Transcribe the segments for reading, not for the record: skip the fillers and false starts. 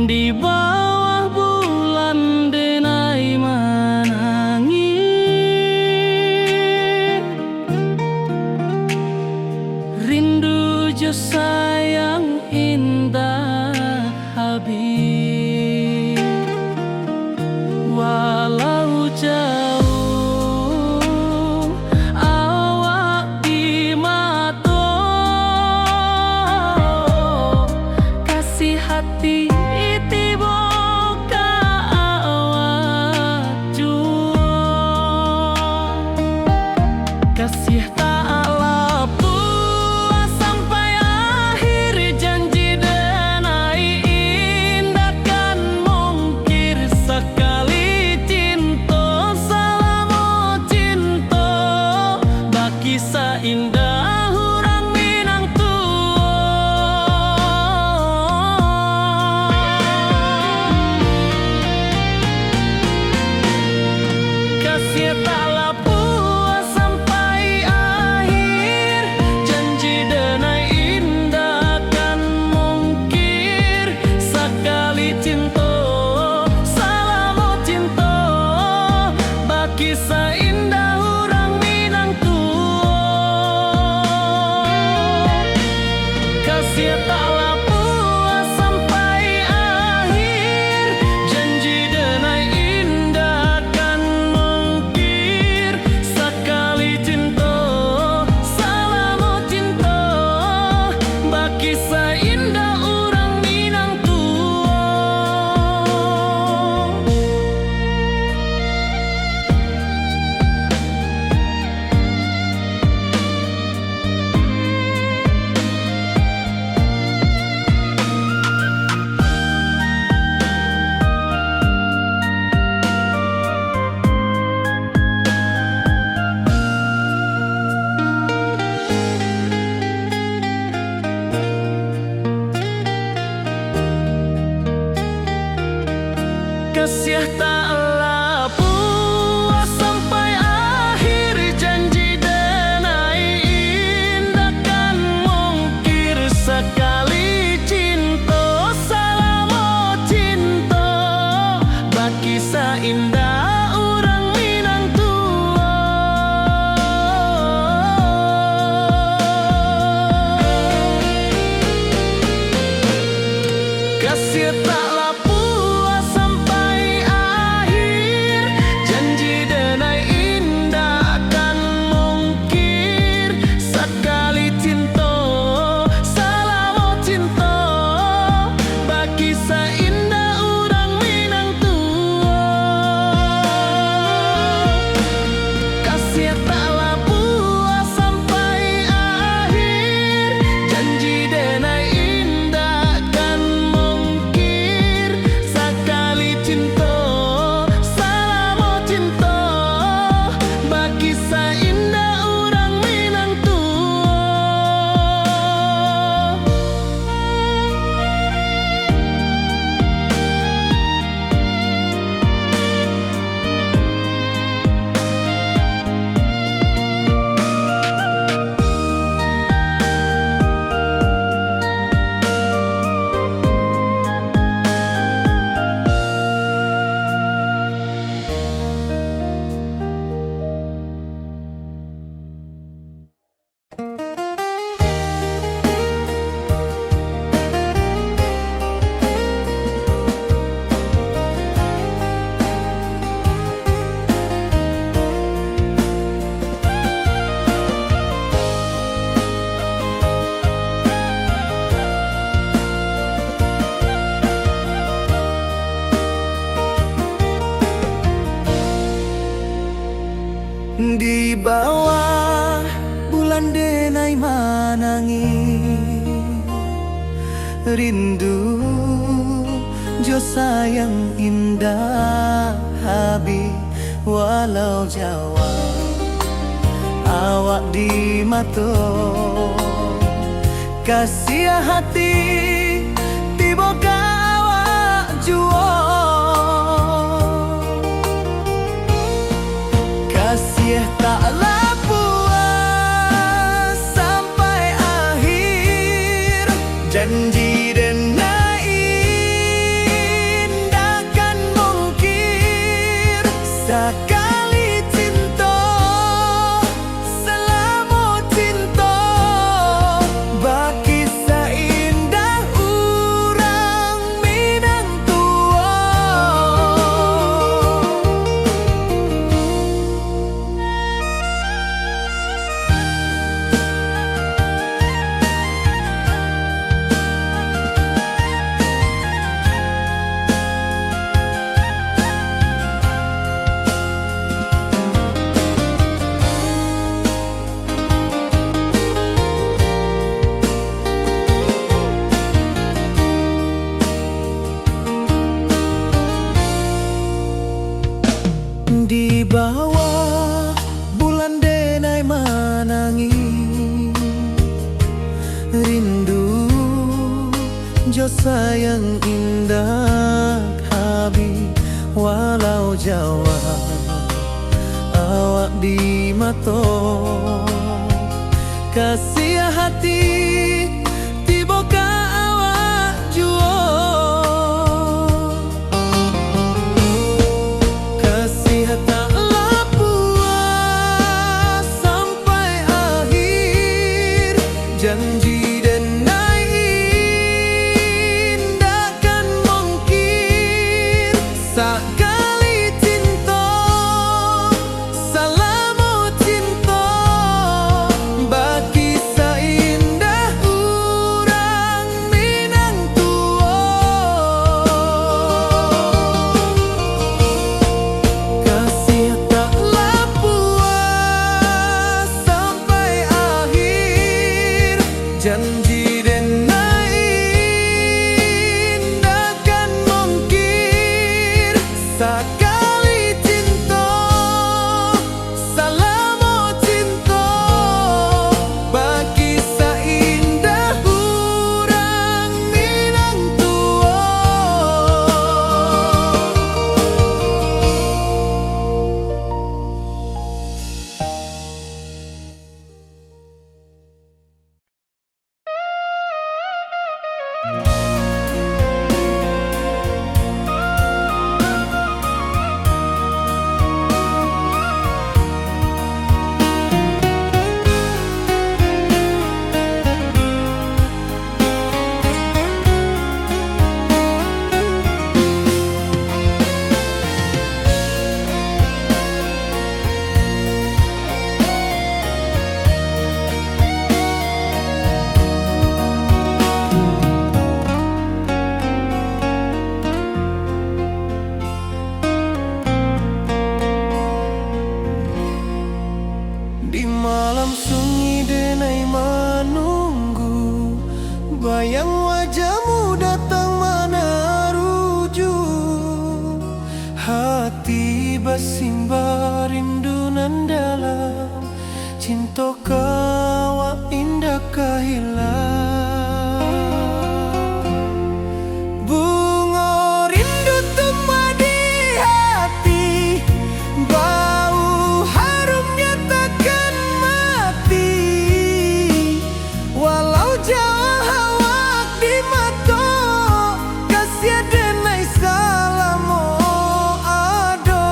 Di bawah bulan denai menangis, rindu jo sayang indah habis. Walau jauh awak di mata, kasih hati kasih tak puas sampai akhir, janji denai indah kan mungkir sekali cinta, selama cinta baki seindah orang Minang tua. Kasih taklah puas sampai akhir, janji denai indah kan mungkir sekali cinta, selama cinta baki seindah orang Minang tua. Kasih taklah puas sampai akhir, janji denai indah kan mungkir sekali cinta, selama cinta baki seindah orang Minang tua. Kasih taklah puas sampai akhir, janji denai indah kan mungkir sekali cinta, selama cinta baki seindah orang Minang tua. Kasih taklah puas sampai akhir, janji denai indah kan mungkir sekali cinta, selama cinta baki seindah orang Minang tua. Kasih taklah puas sampai akhir, janji denai indah kan mungkir sekali cinta, selama cinta baki seindah orang Minang tua. Di bawah bulan denai menangis, rindu Jo sayang indah Habib walau Jawa awak di mato kasih hati tiba awak juo kasih taklah puas sampai akhir janji dan indahkan mungkir sekali cinta selama cinta baki seindah urang Minang tua. Di bawah bulan denai manangi rindu jo sayang indah Habib walau Jawa awak di mato kasih hati tiba ka awak juo taklah puas sampai akhir janji dan indahkan mungkir sekali cinta selama cinta baki seindah urang Minang tua. Kasih taklah puas sampai akhir janji dan indahkan mungkir sekali cinta selama cinta baki seindah urang Minang tua. Di malam sunyi denai menunggu bayang wajahmu datang mana rujuk hati bersimbar rindu nan dalam cinta kawa indah kehilang bunga rindu tumbuh di hati bau harumnya takkan mati walau jauh awak di mata kasih denai salamo ado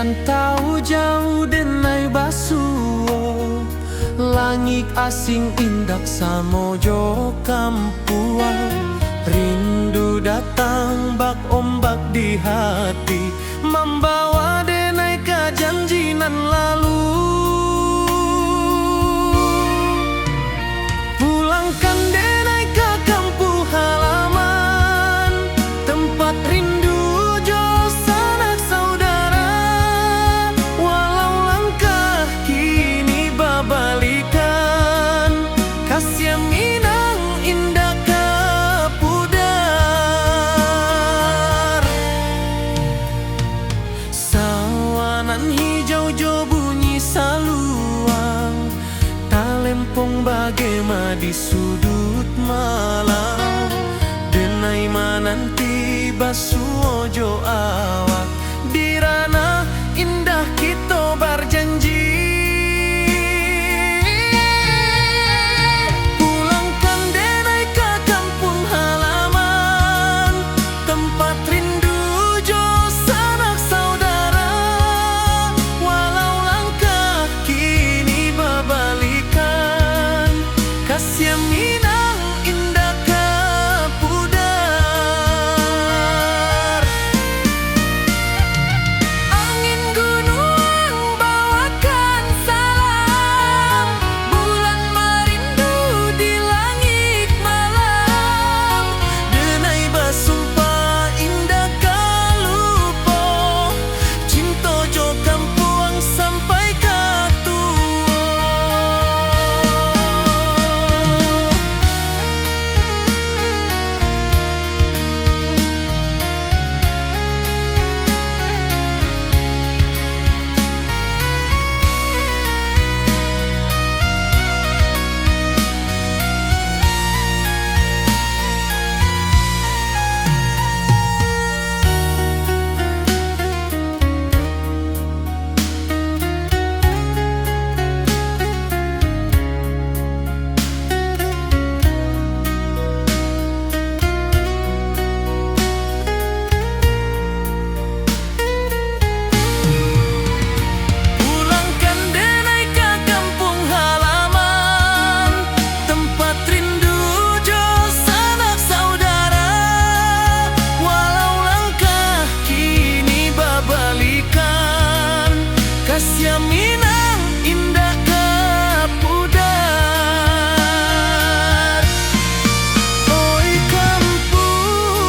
Rantau jauh denai basuo, langit asing indak samojo kampuang. Rindu datang bak ombak di hati, membawa denai ke janji nan lalu. Pulangkan denai ke kampung halaman, tempat rindu jo sanak saudara. Walau langkah kini babalikan, kasih minang indah ke pudar. Sawanan hijau jo bunyi saluang, talempong bagema di sudut malam. Denai mananti basuojo awak, di ranah indah kita berjanji. Pulangkan denai ke kampung halaman, tempat rindu jo sanak saudara. Walau langkah kini babalikan, kasih minang indah ke pudar. Angin gunung bawakan salam, bulan merindu di langit malam. Denai basumpah indah kalupo, cinta jo kampuang sampai ke tua. Pulangkan denai ke kampung halaman, tempat rindu jo sanak saudara. Walau langkah kini babalikan, kasih minang indah ke pudar. Oi kampung,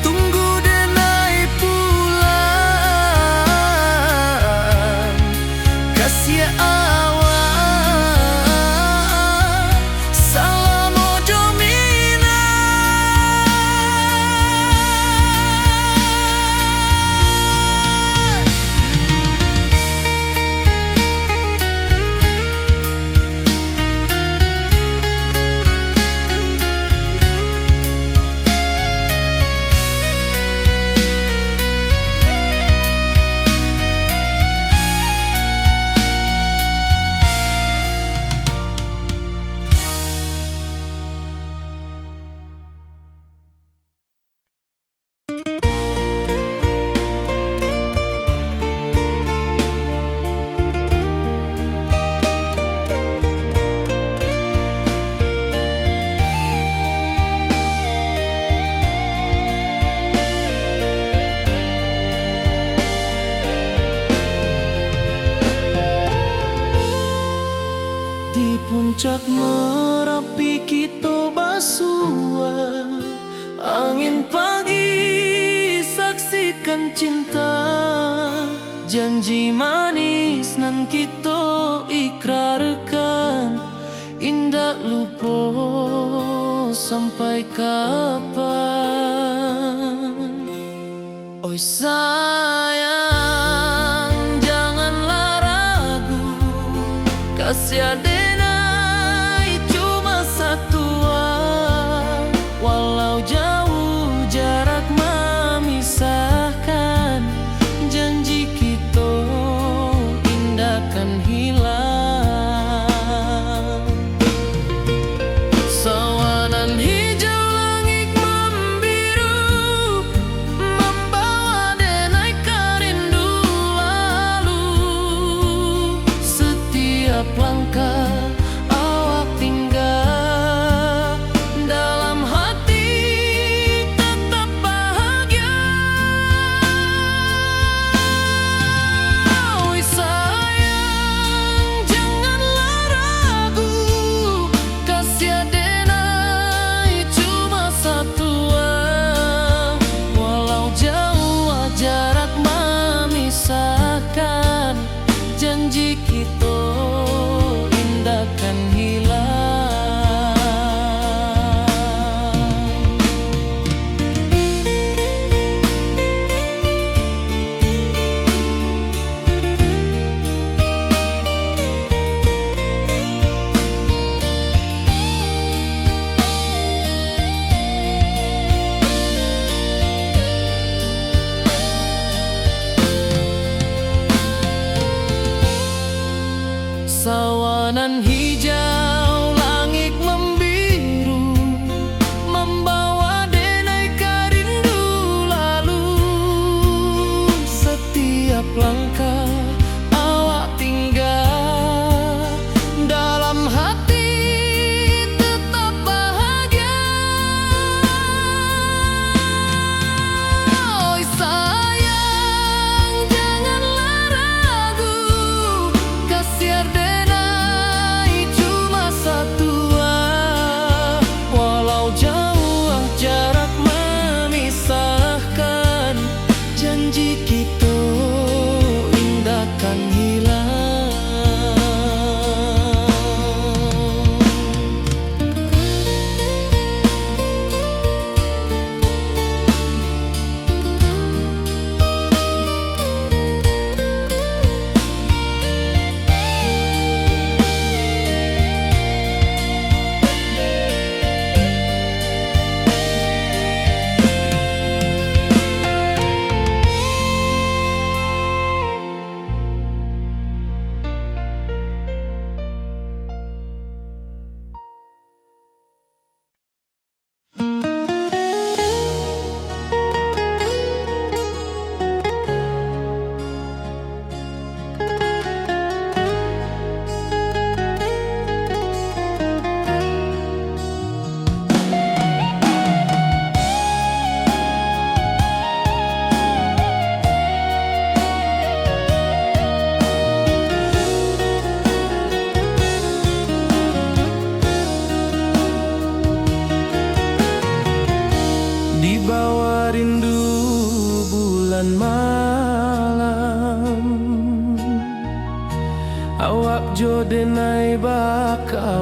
tunggu denai pulang. Kasih awak, salam ojo minang. Di puncak Merapi kita basua, angin pagi saksikan cinta. Janji manis nan kita ikrarkan, indah lupa sampai kapan. Oi sayang, janganlah ragu, kasih denai cuma satu. Walau jauh jarak memisahkan, janji kita indah kan hilang. Sawanan hijau langit membiru, membawa denai karya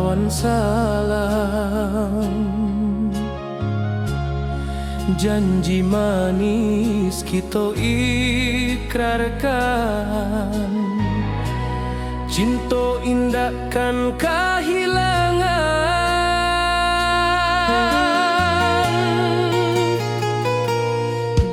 lawan salam. Janji manis kita ikrarkan, cinta indahkan kehilangan.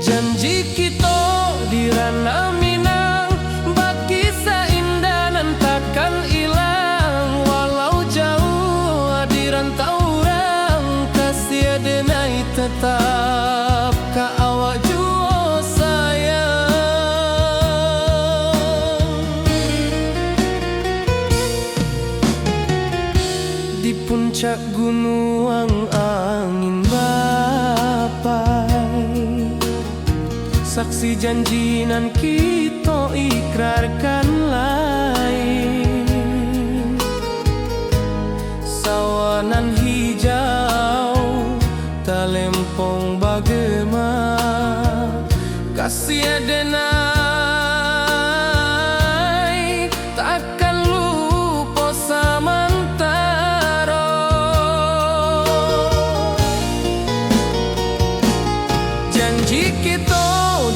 Janji kita di ranah Minang, bagi seindah nan takkan hilang. Walau jauh di rantau orang, kasih denai tetap ka awak jua sayang. Di puncak gunung angin bapai, saksi janji nan kita ikrarkan lain. Sawanan hijau talempong bagema, kasih denai takkan lupa samantara. Janji kita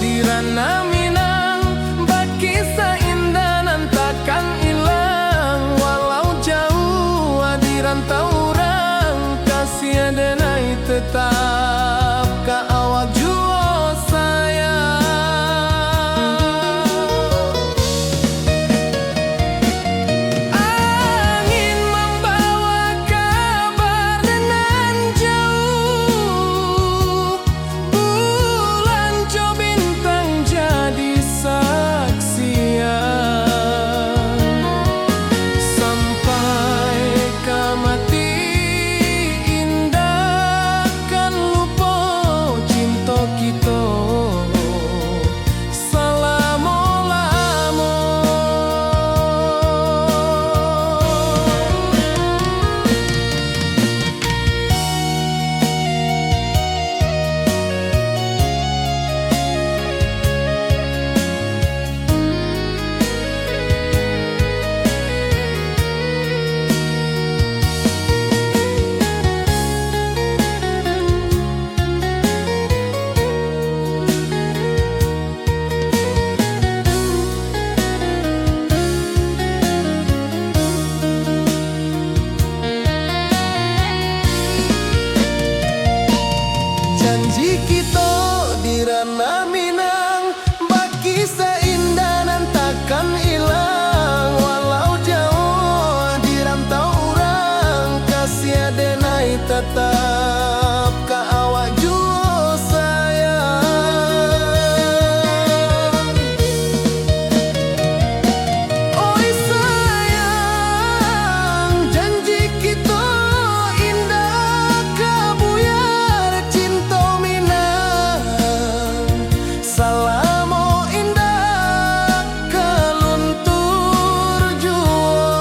di ranah Minang, bagi seindah nan takkan hilang. Walau jauh di rantau orang, kasih denai tetap ka awak jua sayang. Angin membawa kabar nan jauh, bulan jo bintang jadi saksian. Sampai ke mati indah kan lupa cinta kita selama-lama. Janji kita di ranah Minang, bagi seindah nan takkan hilang. Walau jauh di rantau orang, kasih denai tetap ka awak jua sayang. Oi sayang, janji kita indah kabuyar cinta Minang. Salamo indah keluntur jua.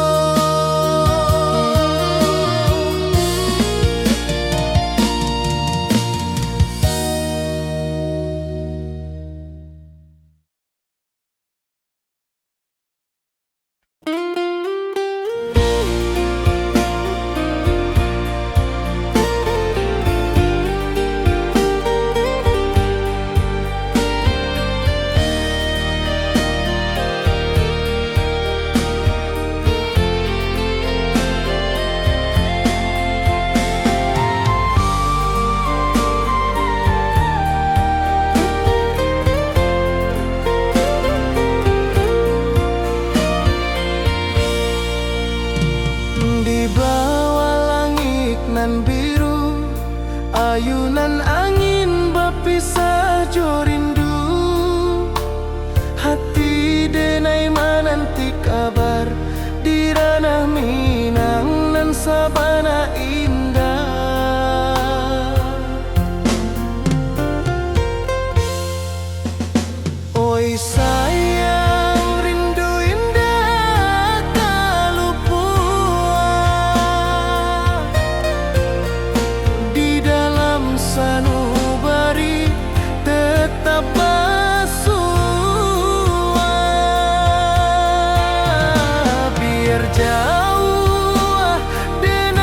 Di bawah langit nan biru, ayunan angin berpisah jo rindu. Hati denai menanti kabar di ranah Minang nan sabana indah. Oi sayang, rindu indah tak luput di dalam sanubari tetap bersua. Biar jauh dan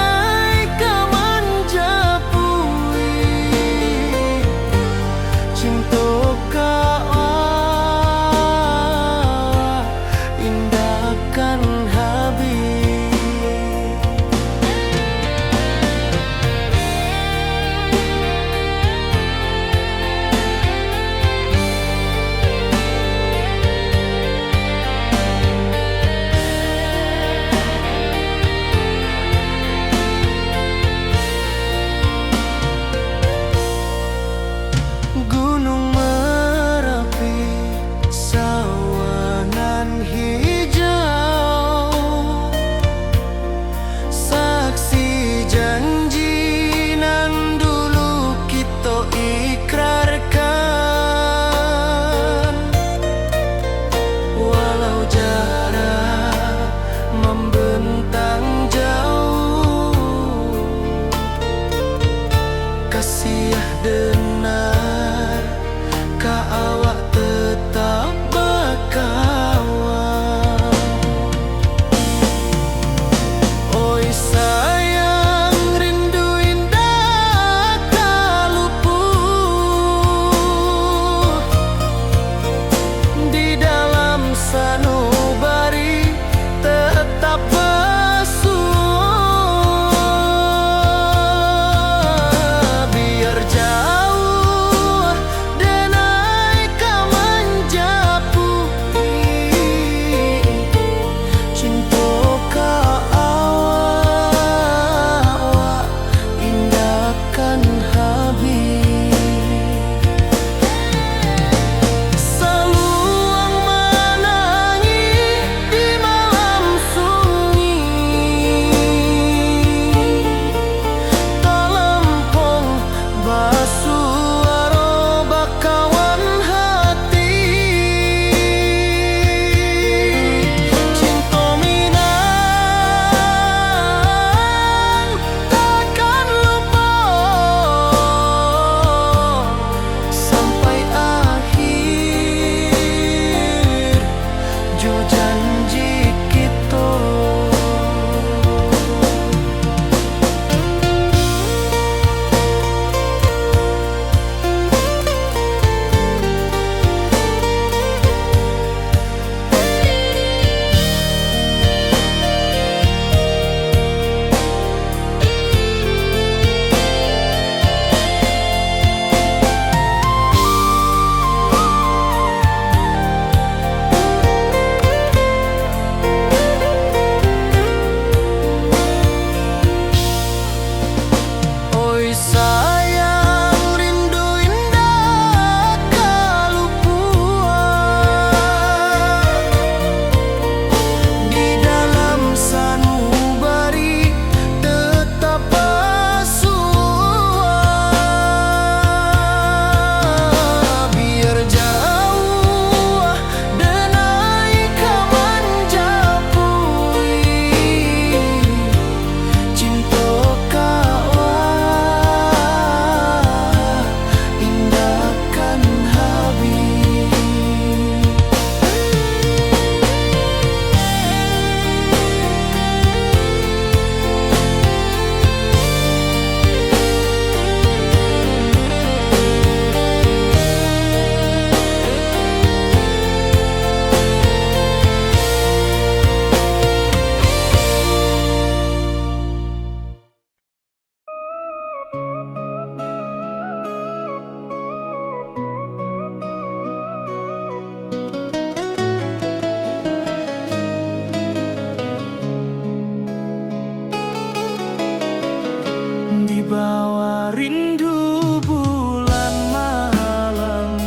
Wibawa rindu bulan malam,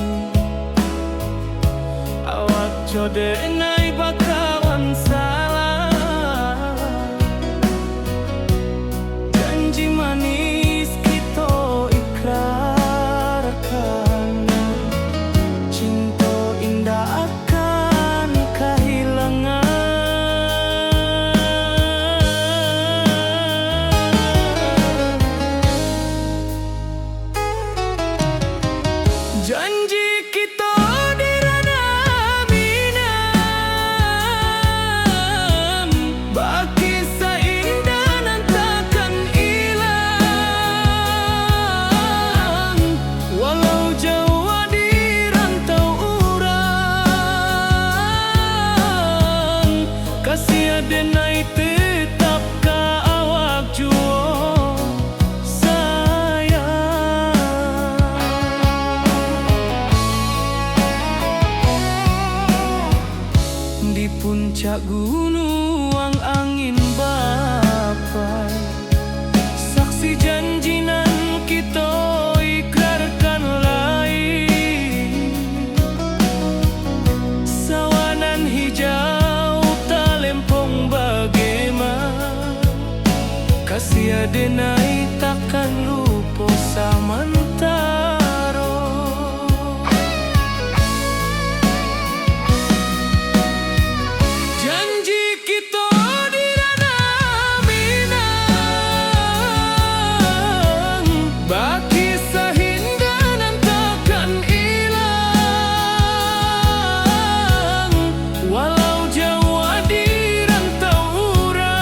awak jodenai bakawan salah. Janji manis kita ikrarkan, cinta indah akan kehilangan. Janji kita di ranah minam, baki seindah nan takkan hilang. Walau jauh di rantau urang, kasih adenai tetap ka awak juo di puncak gunung angin bapai. Saksi janji nan kita ikrarkan lain, sawanan hijau talempong bagaimana. Kasih adenai takkan lupa samantaro. Janji kita di ranah minang, baki sahindah nan takkan hilang. Walau jauh di rantau urang,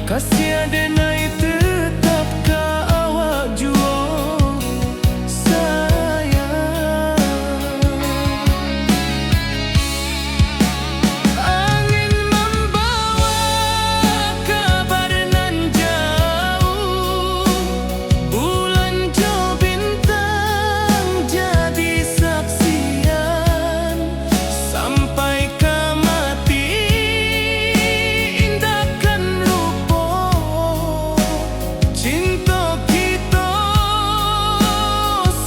kasih adenai tetap ka awak juo sayang. Angin membawa kabar nan jauh, bulan jo bintang jadi saksian. Sampai ke mati indahkan lupa, cinta kita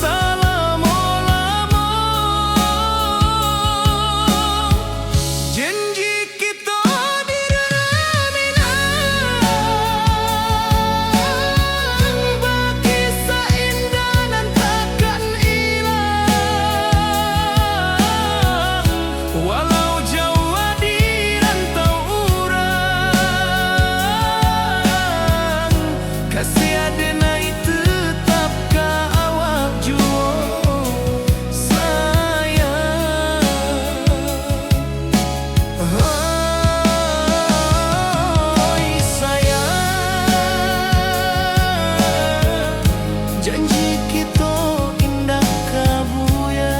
selama-lama. Janji kita di ranah minang, baki seindah nan takkan hilang. Walau jauh di rantau urang, kasih adenai tetap ka awak juo sayang. Oi sayang, janji kita indah kabuya,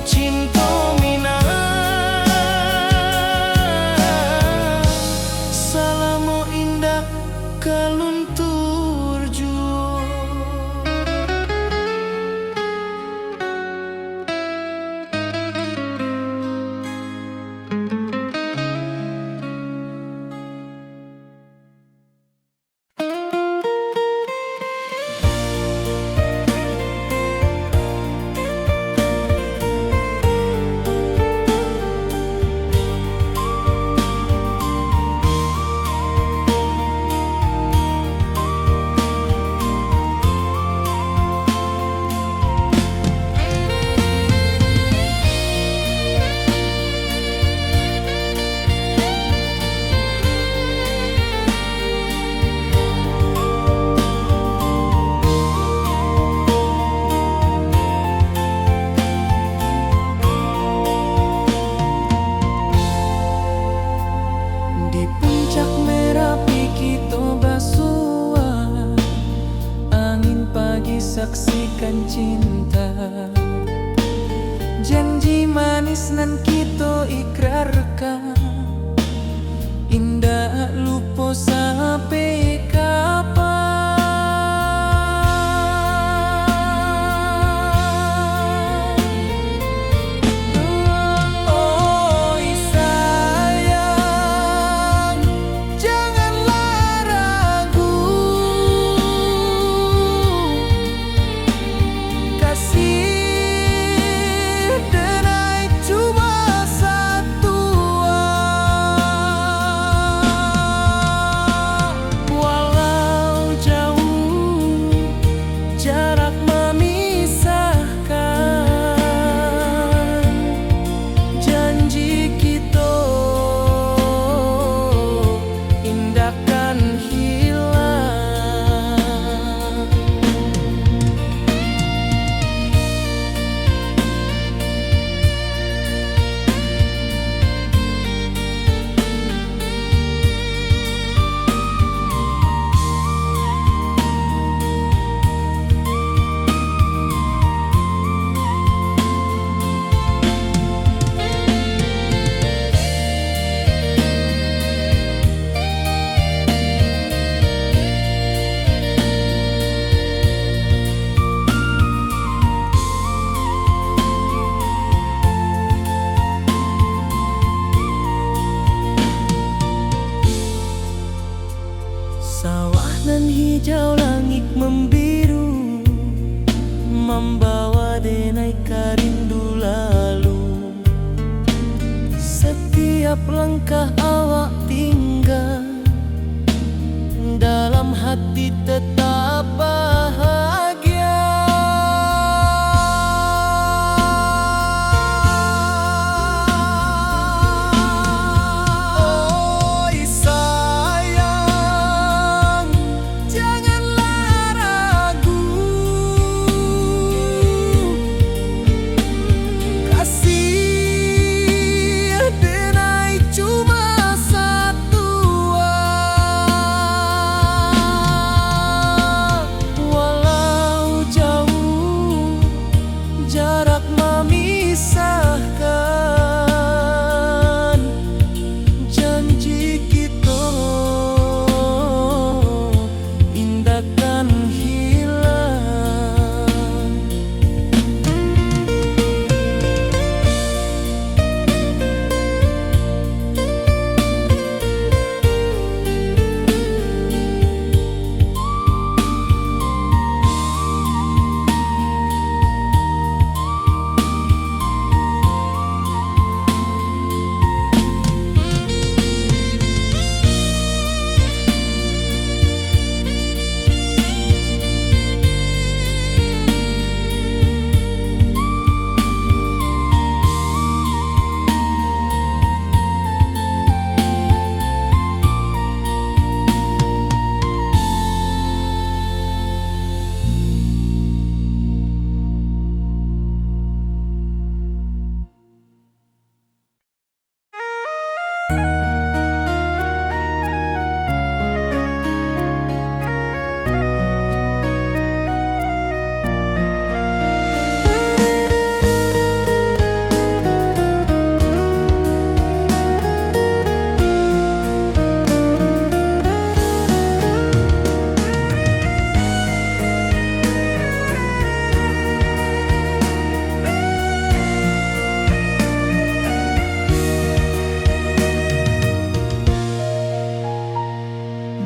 cinta minang, salamo indah kaluntur juo. Di puncak Merapi kita basua, angin pagi saksikan cinta. Janji manis nan kita ikrarkan, indah lupa sampai kapan. Oi sayang, janganlah hijau langit membiru, membawa denai rindu lalu. Setiap langkah awak tinggal, dalam hati tetap bahagia. Oi sayang, janganlah ragu. Kasih denai cuma satu. Walau jauh jarak memisahkan, janji kita indahkan hilang.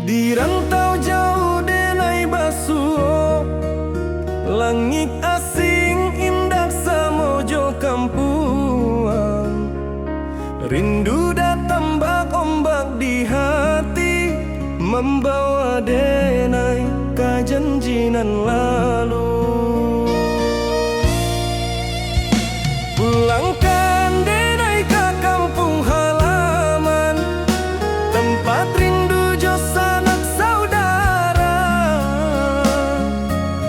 Di rantau jauh denai basuh, langit asing indah samojo kampuang. Rindu datang bak ombak di hati, membawa denai kajanjinan lalu. Pulangkan denai ke kampung halaman, tempat rindu jo sanak saudara.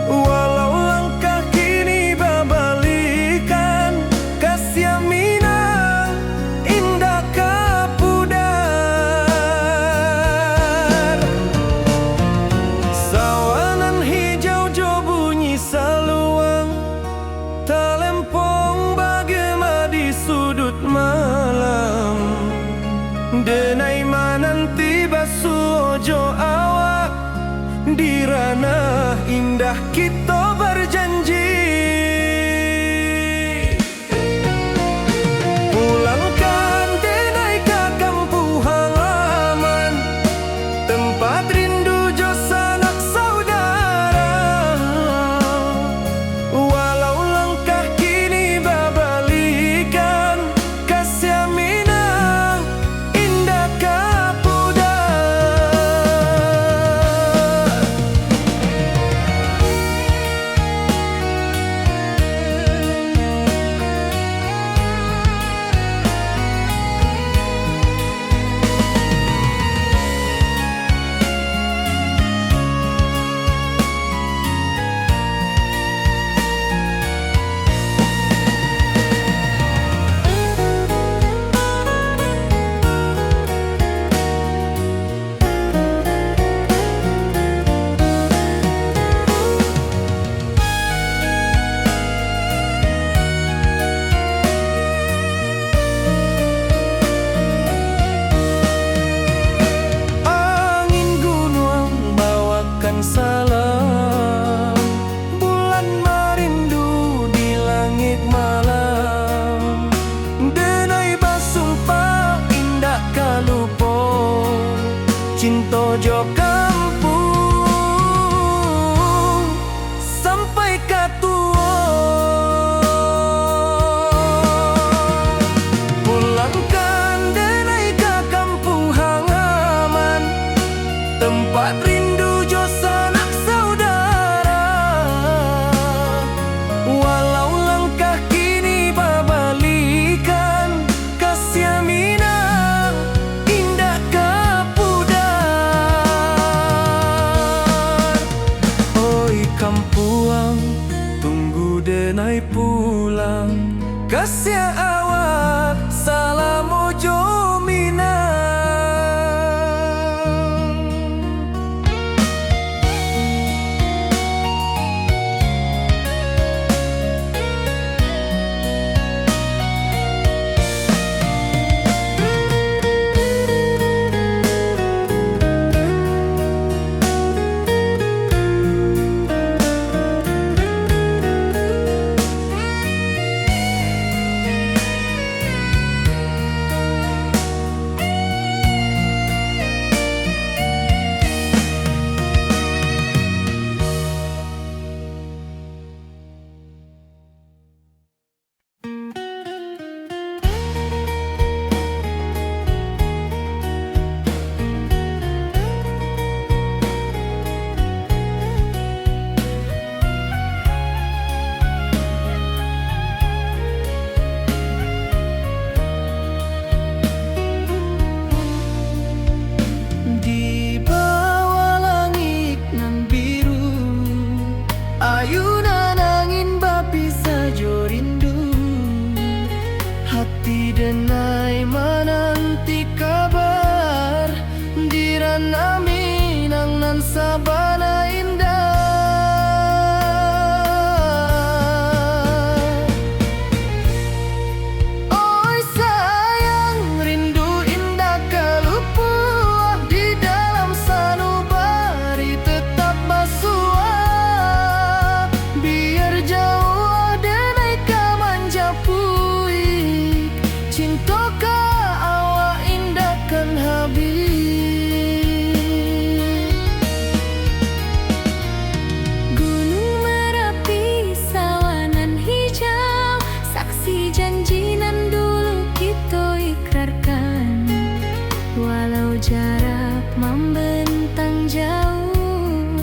Walau langkah kini babalikan, kasih minang indah kapudar. Sawanan hijau jo bunyi saluang, talempong bagema di sudut malam. Denai mananti basuh ojo awak, di ranah indah kita berjanji. Pulangkan denai ke kampung halaman, tempat rindu jo sanak saudara. Walau langkah kini babalikan, kasih minang indah kapudar. cinta jo kampung. jarak membentang jauh,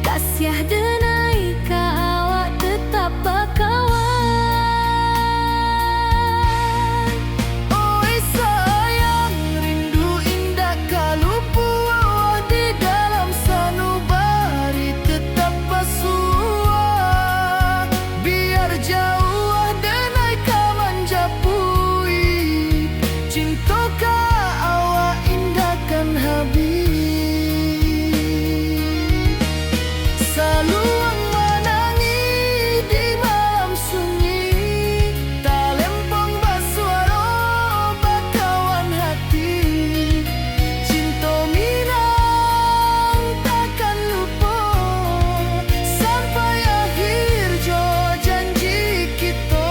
kasih denai ka awak tetap bakawan. Oi sayang, rindu indah kalupu di dalam sanubari tetap basua. Biar jauh denai ka manjapui, cinta ka awak indahkan habis. Saluang menangi di malam sunyi, talempong basuara bakawan hati. Cinta minang takkan lupa sampai akhir jo janji kita.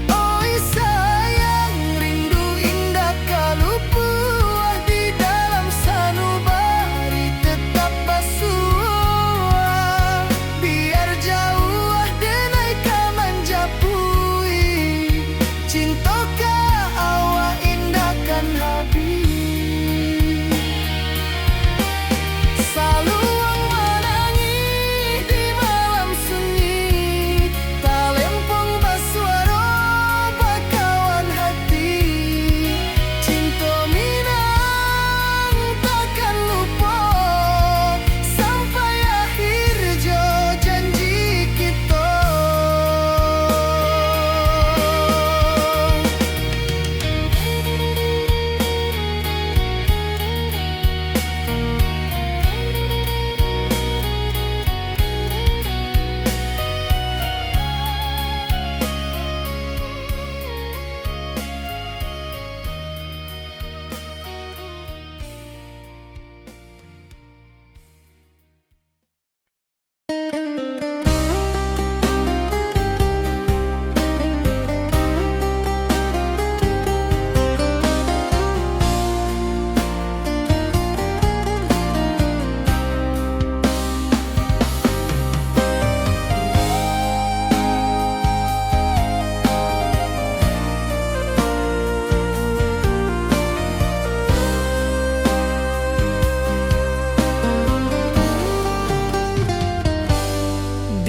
Oi sayang, rindu indah kalupu di dalam sanubari tetap basua. Biar jauh denai ka manjapui, cinta ka awak indahkan habis. Saluang menangi di malam sunyi, talempong basuara bakawan hati. Cinta minang takkan lupa sampai akhir jo janji kita.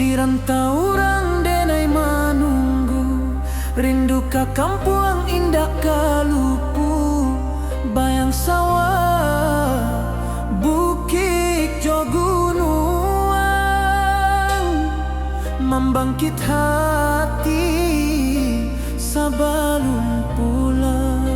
Di rantau orang denai manunggu, rindu ka kampung indah kalupu. Bayang sawah, bukit jo gunung, membangkit hati sabalun pulang.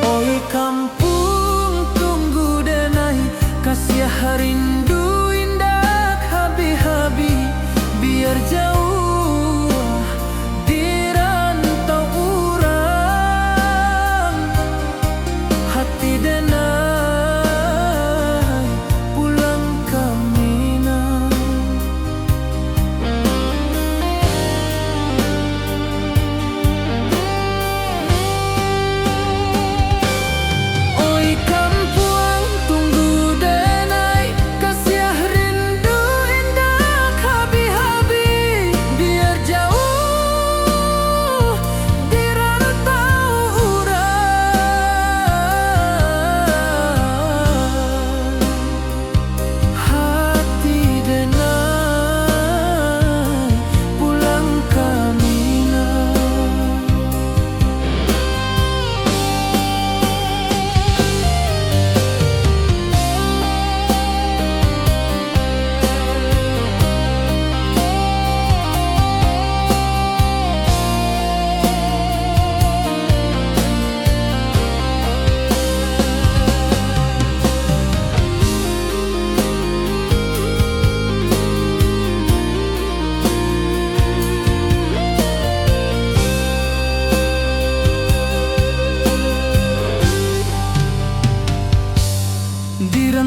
Oi kampung tunggu denai, kasih rindu indah habi-habi. Biar jauh di rantau urang, hati denai pulang ke Minang.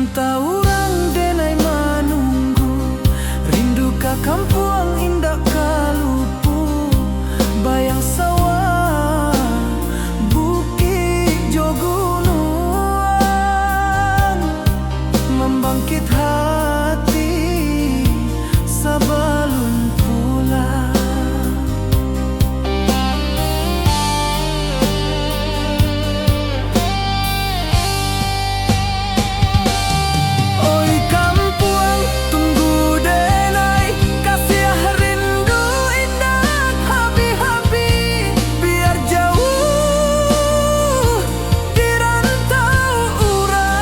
cinta urang denai manunggu, rindu ka kampung indah kalupu, bayang sawah bukit jo gunung, membangkit hati sabalun pulang. Oi kampung tunggu denai, kasih rindu indah habi-habi, biar jauh di rantau urang.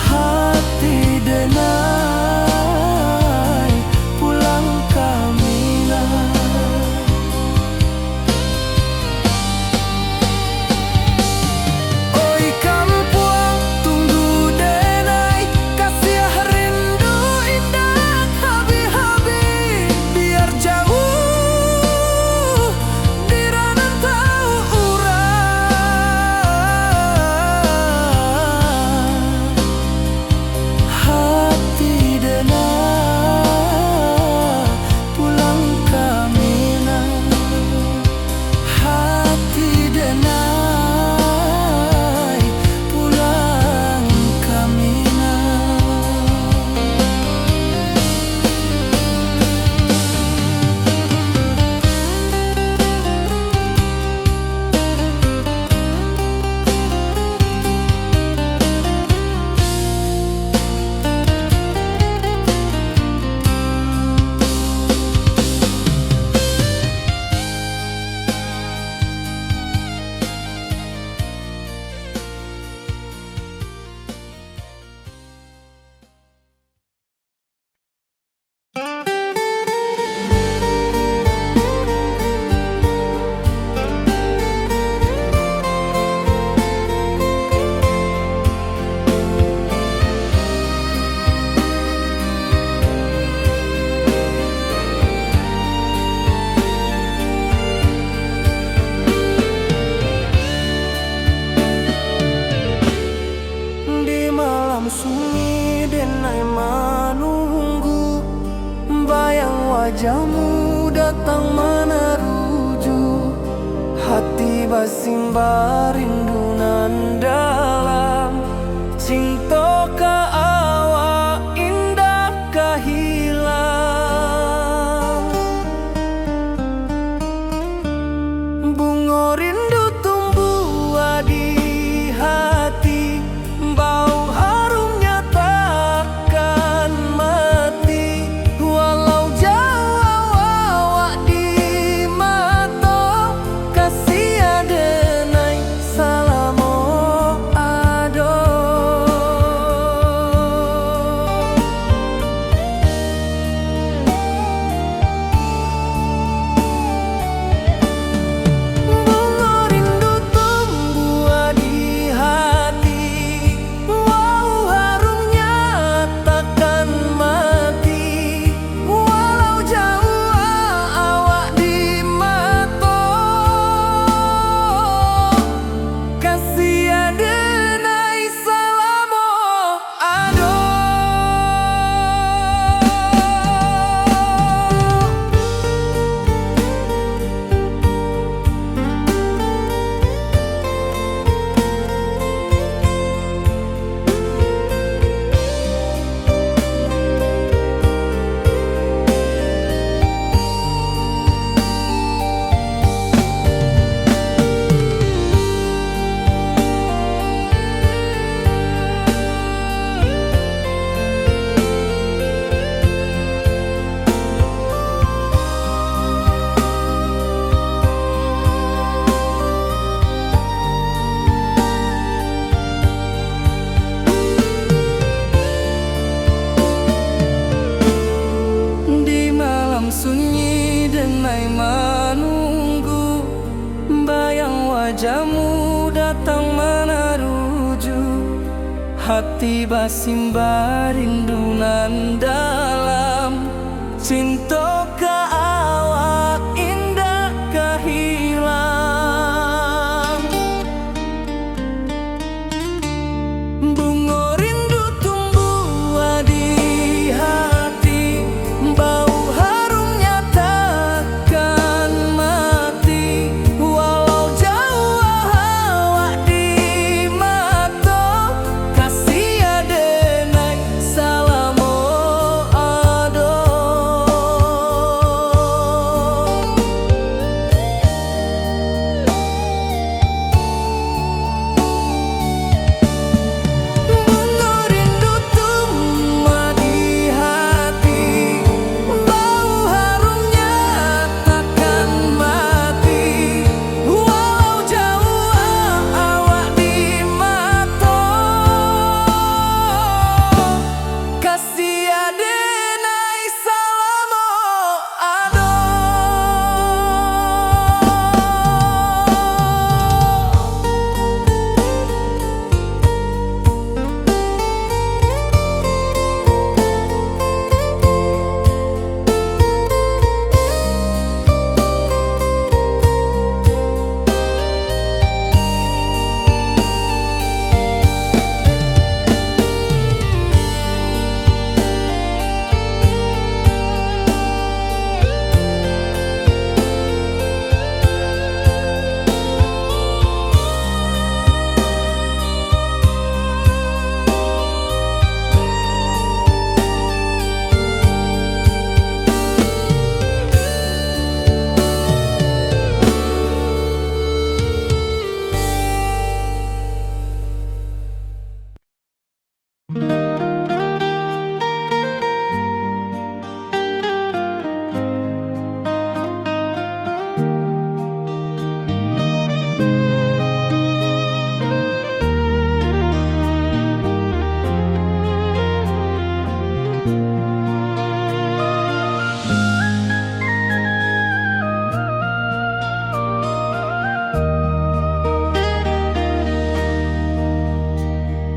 Hati denai pulang kamilah. Oi kampung tunggu denai, kasih rindu indah habi-habi, biar jauh di rantau urang. Hati denai pulang kamilah. Hati denai pulang kamilah. Di malam sunyi denai manunggu, bayang wajahmu datang meneruju, hati basimba rindu nan dalam, cinta ka awak indah kahilang. Bunga rindu tumbuh di hati, bau harumnya takkan mati, walau jauh awak di mata, kasih denai salamo ado. Bunga rindu tumbuh di hati, wow harumnya takkan mati, walau jauh awak di mata, kasih denai salamo ado. Di malam sunyi denai manunggu, bayang wajahmu datang meneruju, hati basimba rindu nan dalam, cinta ka awak indah kahilang.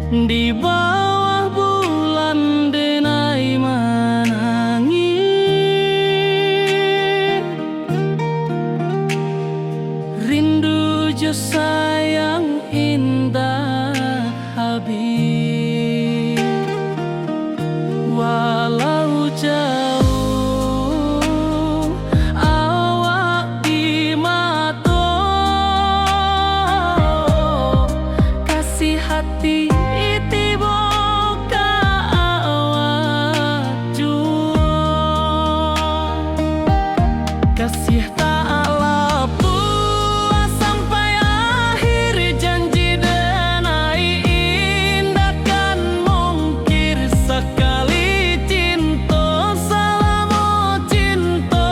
di bawah bulan denai menangi. Rindu jo sayang indah habis, walau jauh awak di mata, kasih hati tiba ka awak jua, kasih tak puas sampai akhir, janji denai indah kan mungkir sekali cinta, selama cinta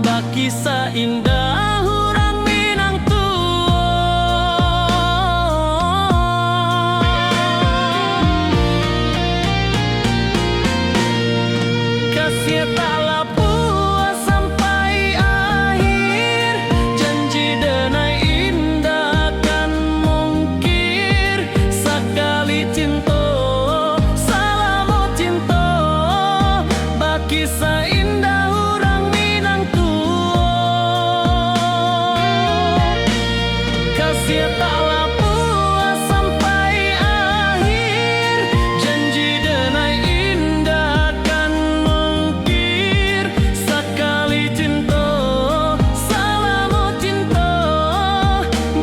baki seindah hurang Minang kasih taklah puas sampai akhir, janji denai indah kan mungkir sekali cinta, selama cinta baki seindah hurang Minang kasih taklah puas sampai akhir, janji denai indah kan mungkir sekali cinta, selama cinta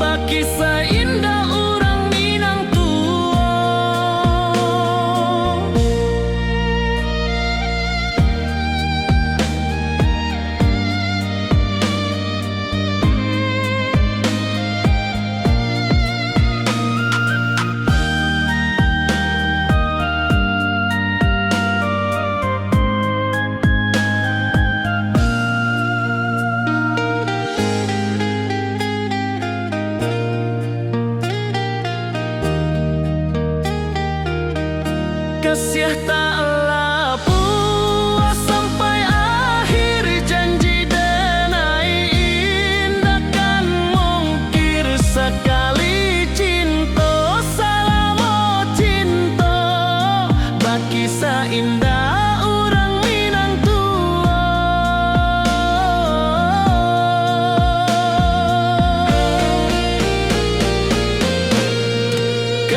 baki seindah urang Minang kasih taklah puas sampai akhir, janji denai indah kan mungkir sekali cinta, selama cinta baki seindah urang Minang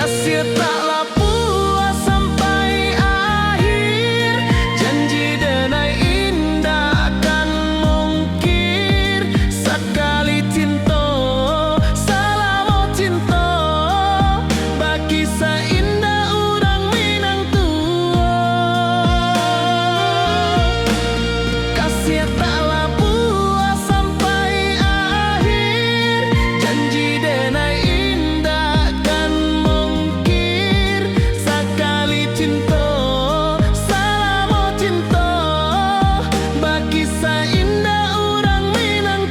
kasih taklah puas sampai akhir, janji denai indah kan mungkir sekali cinta, selama cinta baki seindah urang Minang kasih taklah puas sampai akhir, janji denai indah kan mungkir sekali cinta, selama cinta baki seindah urang Minang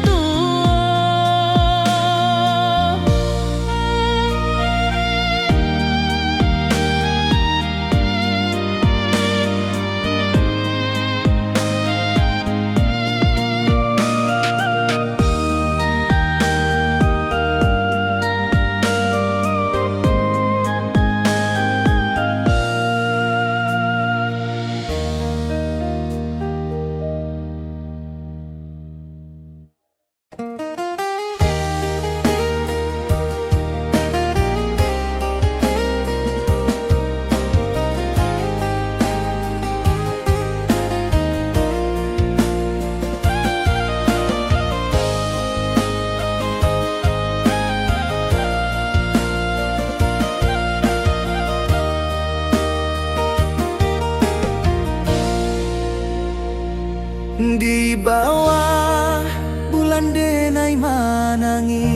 di bawah bulan denai menangi.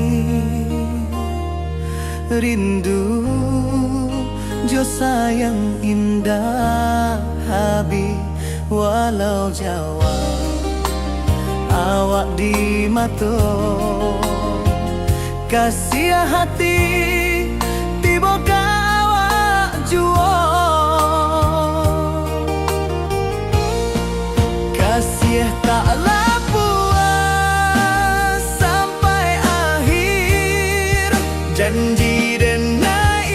Rindu jo sayang indah habis, walau jauh awak di mata, kasih hati tiba ka awak jua, kasih taklah puas sampai akhir, janji denai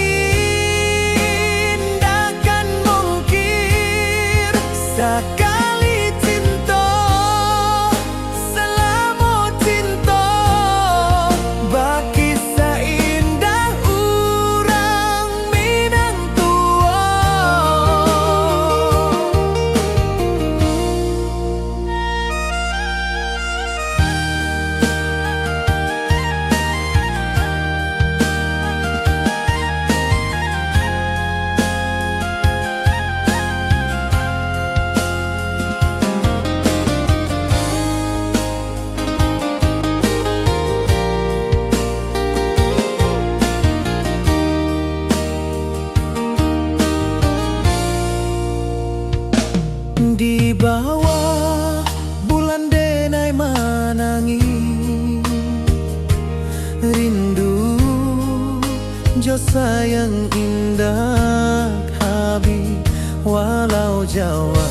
Jo sayang indah habi walau Jawa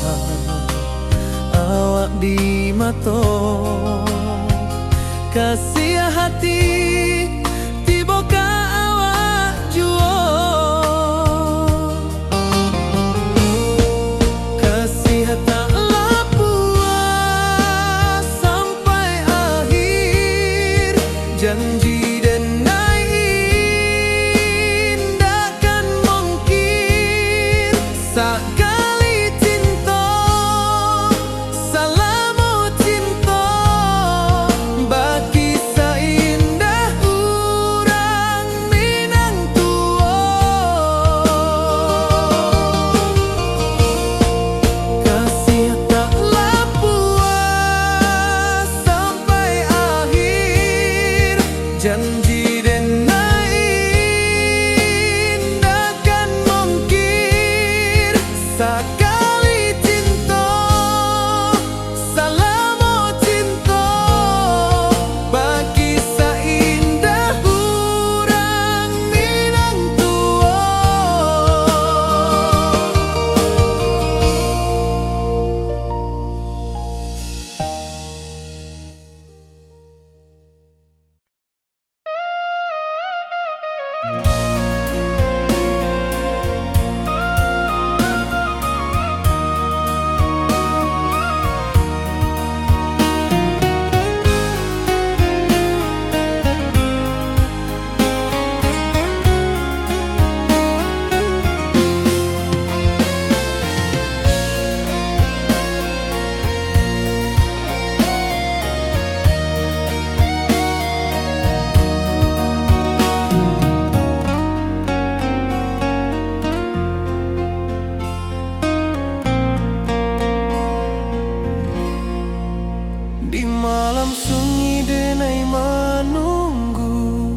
awak di mato kasih hati tiba ka awak juo kasih tak puas sampai akhir janji sakali cinta salamu cinta bagi seindah urang Minang tua kasih taklah puas sampai akhir janji sakali cinta salamu cinta bagi seindah urang Minang tua di malam sunyi denai menunggu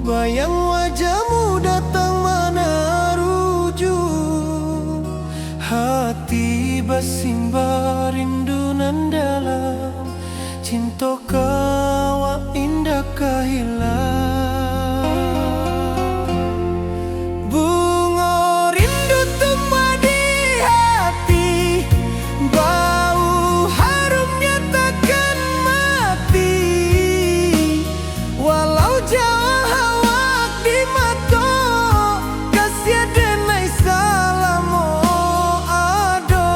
bayang wajahmu datang mana rujuk hati bersimbar rindu nan dalam cinta kawa indah kehilang bunga rindu tumbuh di hati bau harumnya takkan mati walau jauh awak di mata kasih denai salamu ado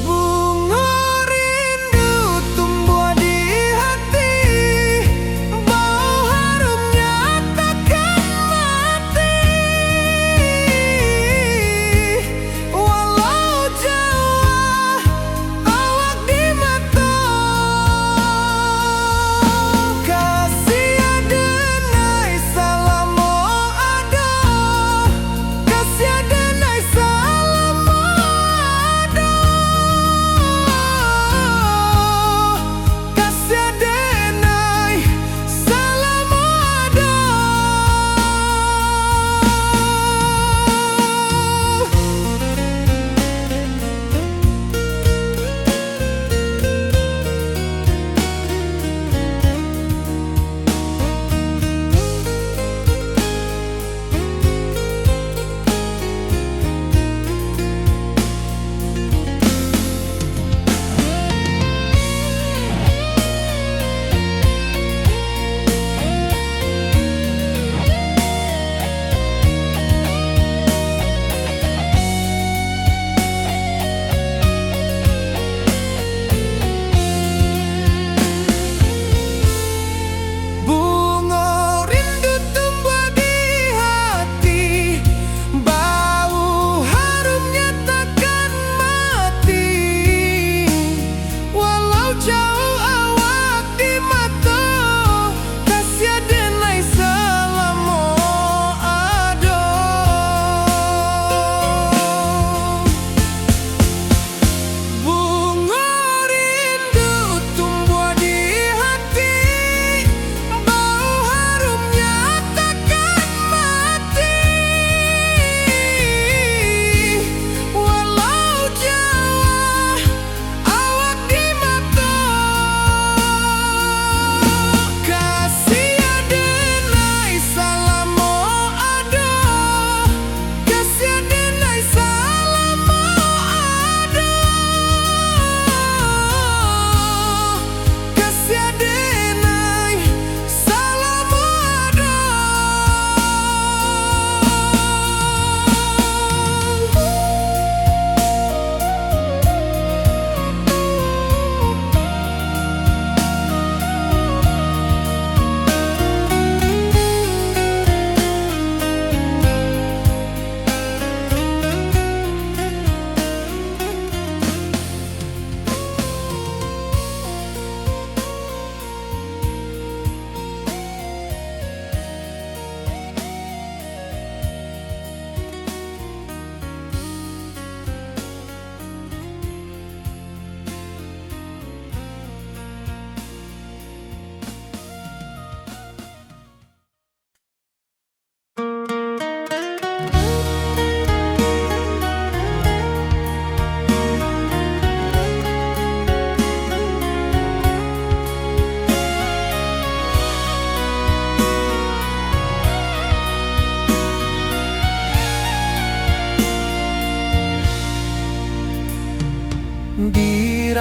bunga rindu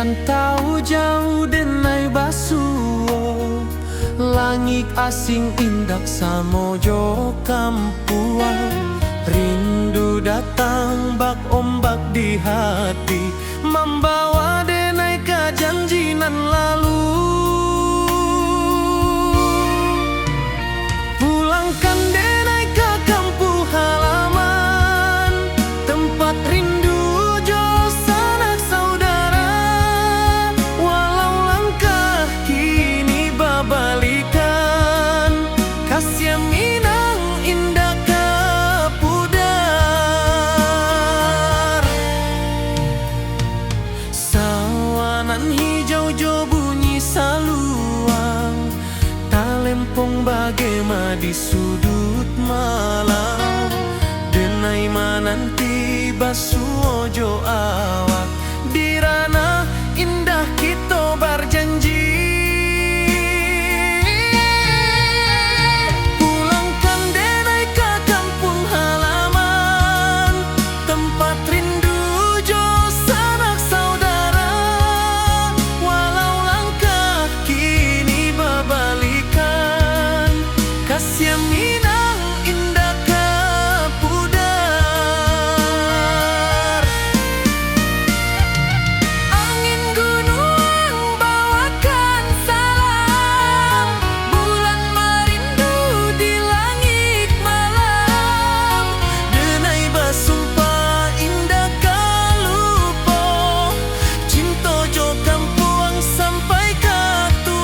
Rantau jauh denai basuo, langit asing indak samojo kampuang. Rindu datang bak ombak di hati, membawa denai ke janjinan lalu. Pulangkan denai ke kampung halaman, tempat rindu jo sanak saudara. Walau langkah kini babalikan, kasih Minang indah ke pudar. Sawanan hijau jo bunyi saluang, talempong bagema di sudut malam. Denai mananti basuo jo awak, di ranah indah kita berjanji. Pulangkan denai ke kampung halaman, tempat rindu jo sanak saudara. Walau langkah kini babalikan, kasih Minang indah ke pudar. Angin gunung bawakan salam, bulan merindu di langit malam. Denai basumpah indah kalupo, cinta jo kampuang sampai ke tua.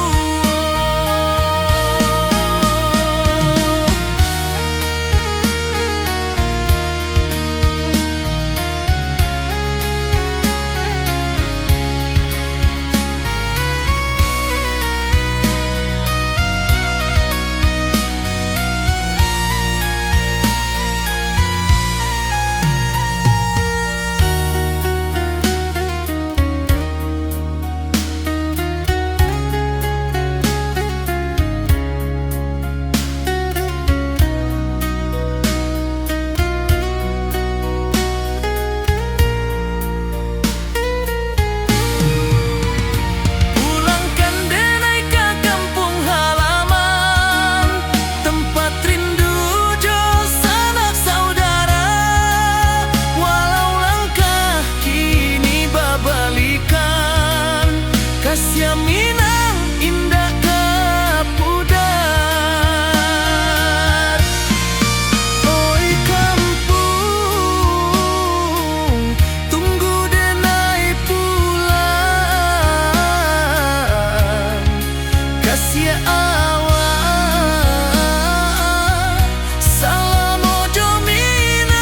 Pulangkan denai ke kampung halaman, tempat rindu jo sanak saudara. Walau langkah kini babalikan, kasih Minang indah ke pudar. Oi kampung, tunggu denai pulang. Kasih awak, salam ojo Minang.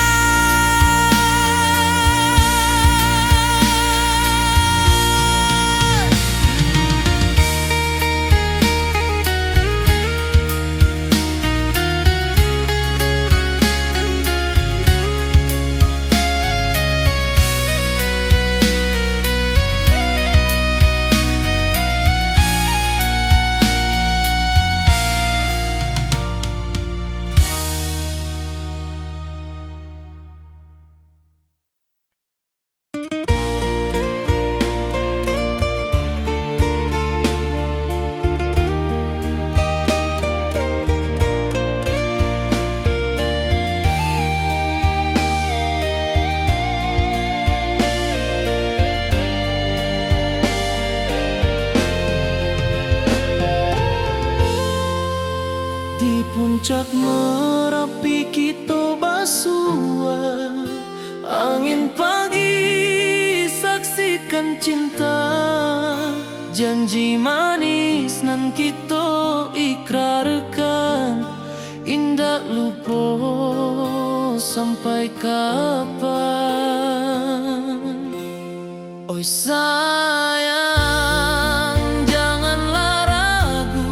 Di puncak Merapi kita basua, angin pagi saksikan cinta. Janji manis nan kita ikrarkan, indah lupa sampai kapan. Oi sayang, janganlah ragu,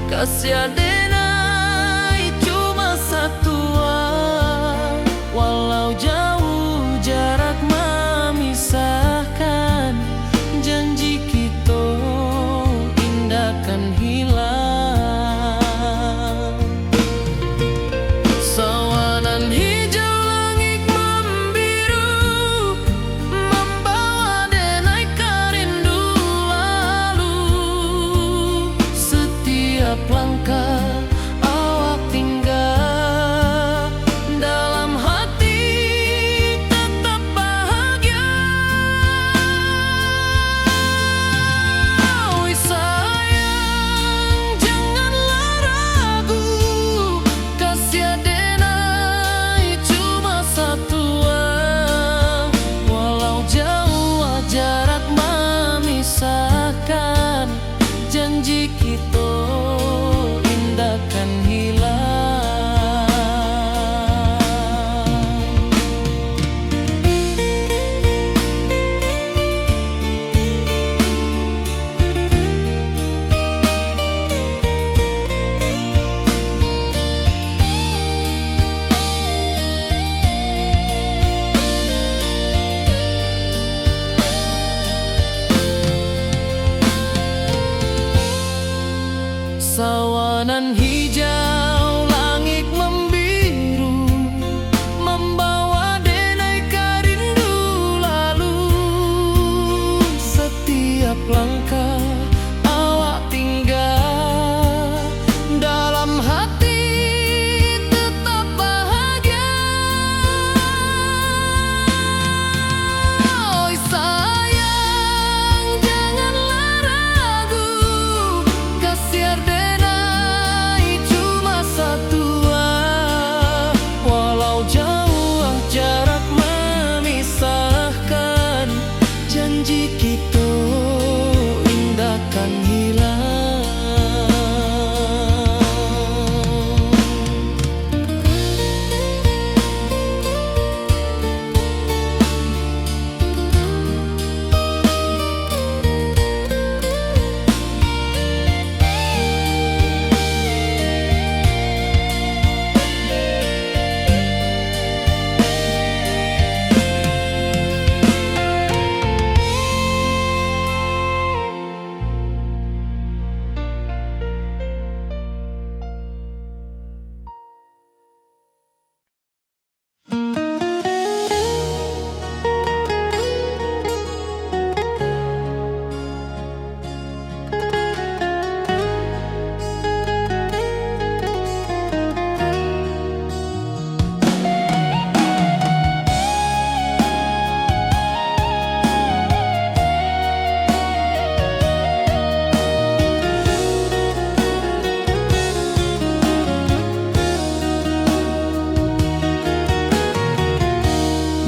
kasih denai cuma satuan. Walau jauh jarak memisahkan, janji kita indah kan hilang. Sawanan hijau langit membiru, membawa denai karir Setiap langkah awak tinggal, dalam hati tetap bahagia. Oi sayang, janganlah ragu, kasih denai cuma satu. Walau jauh jarak memisahkan, janji kita indahkan hilang. Sawanan hijau, langit membiru, membawa denai rindu lalu. Setiap langkah awak tinggal, dalam hati tetap bahagia. Oi sayang, janganlah ragu, kasih denai cuma satu. Walau jauh jarak memisahkan, janji kita indahkan hilang.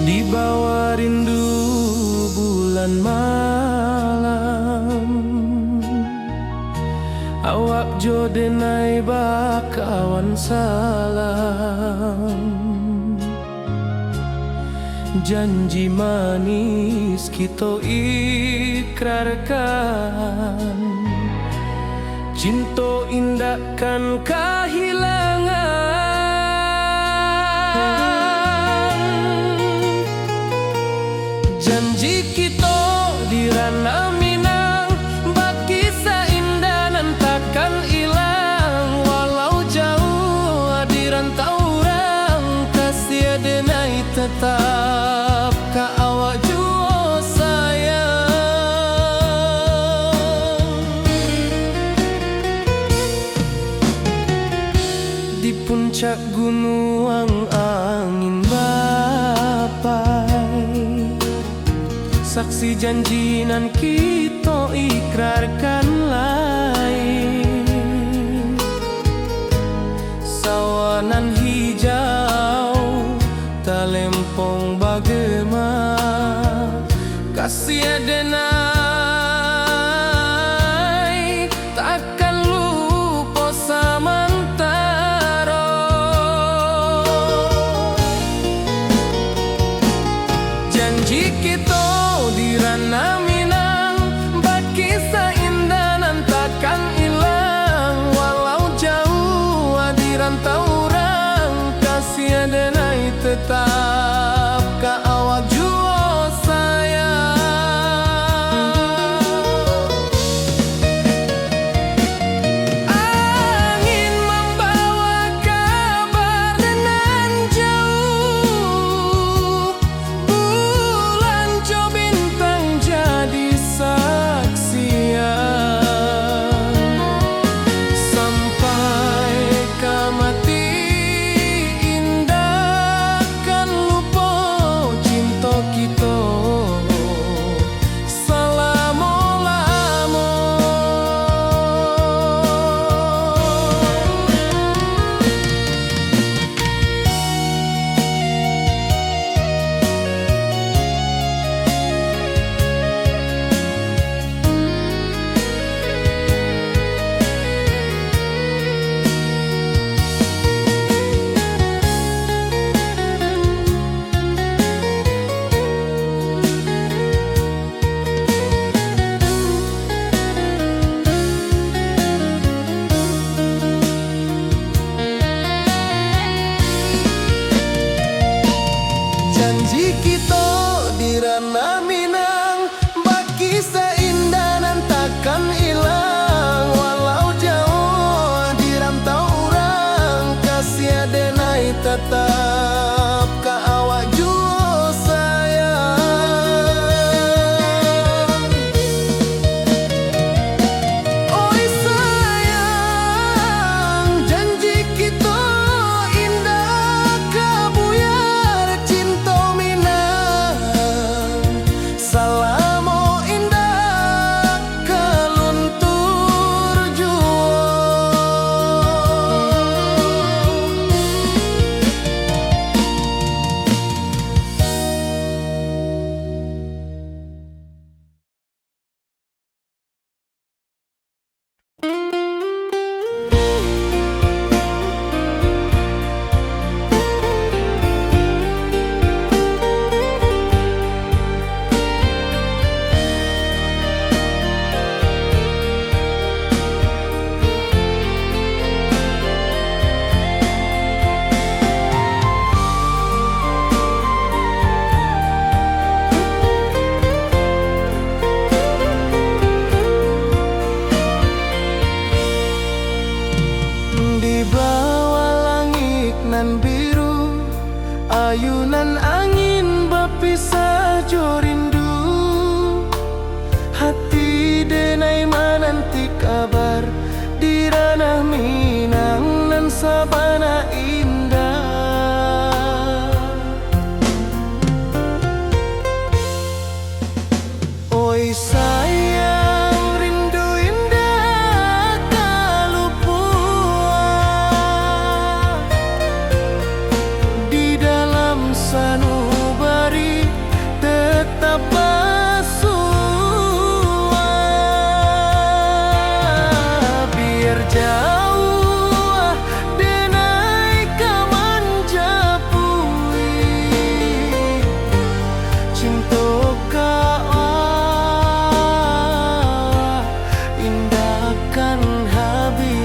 Di bawah rindu bulan malam, awak jo denai bakawan salam. Janji manis kita ikrarkan, cinta indahkan kehilangan. Janji kita di ranah Minang, baki seindah nan takkan hilang. Walau jauh di rantau orang, kasih denai tetap ka awak jua sayang. Di puncak gunung angin bapai, saksi janji nan kita ikrarkan lain. Sawanan hijau talempong bagema, kasih denai takkan lupa samantara. Janji kita di ranah Minang, baki seindah nan ayunan angin berpisah jo rindu. Hati denai menanti kabar di ranah Minang nan sabana indah. Oi sayang, rindu indah kalupua di dalam sanubari tetap bersua. Biar jauh denai kamanjapui cinta indahkan habis.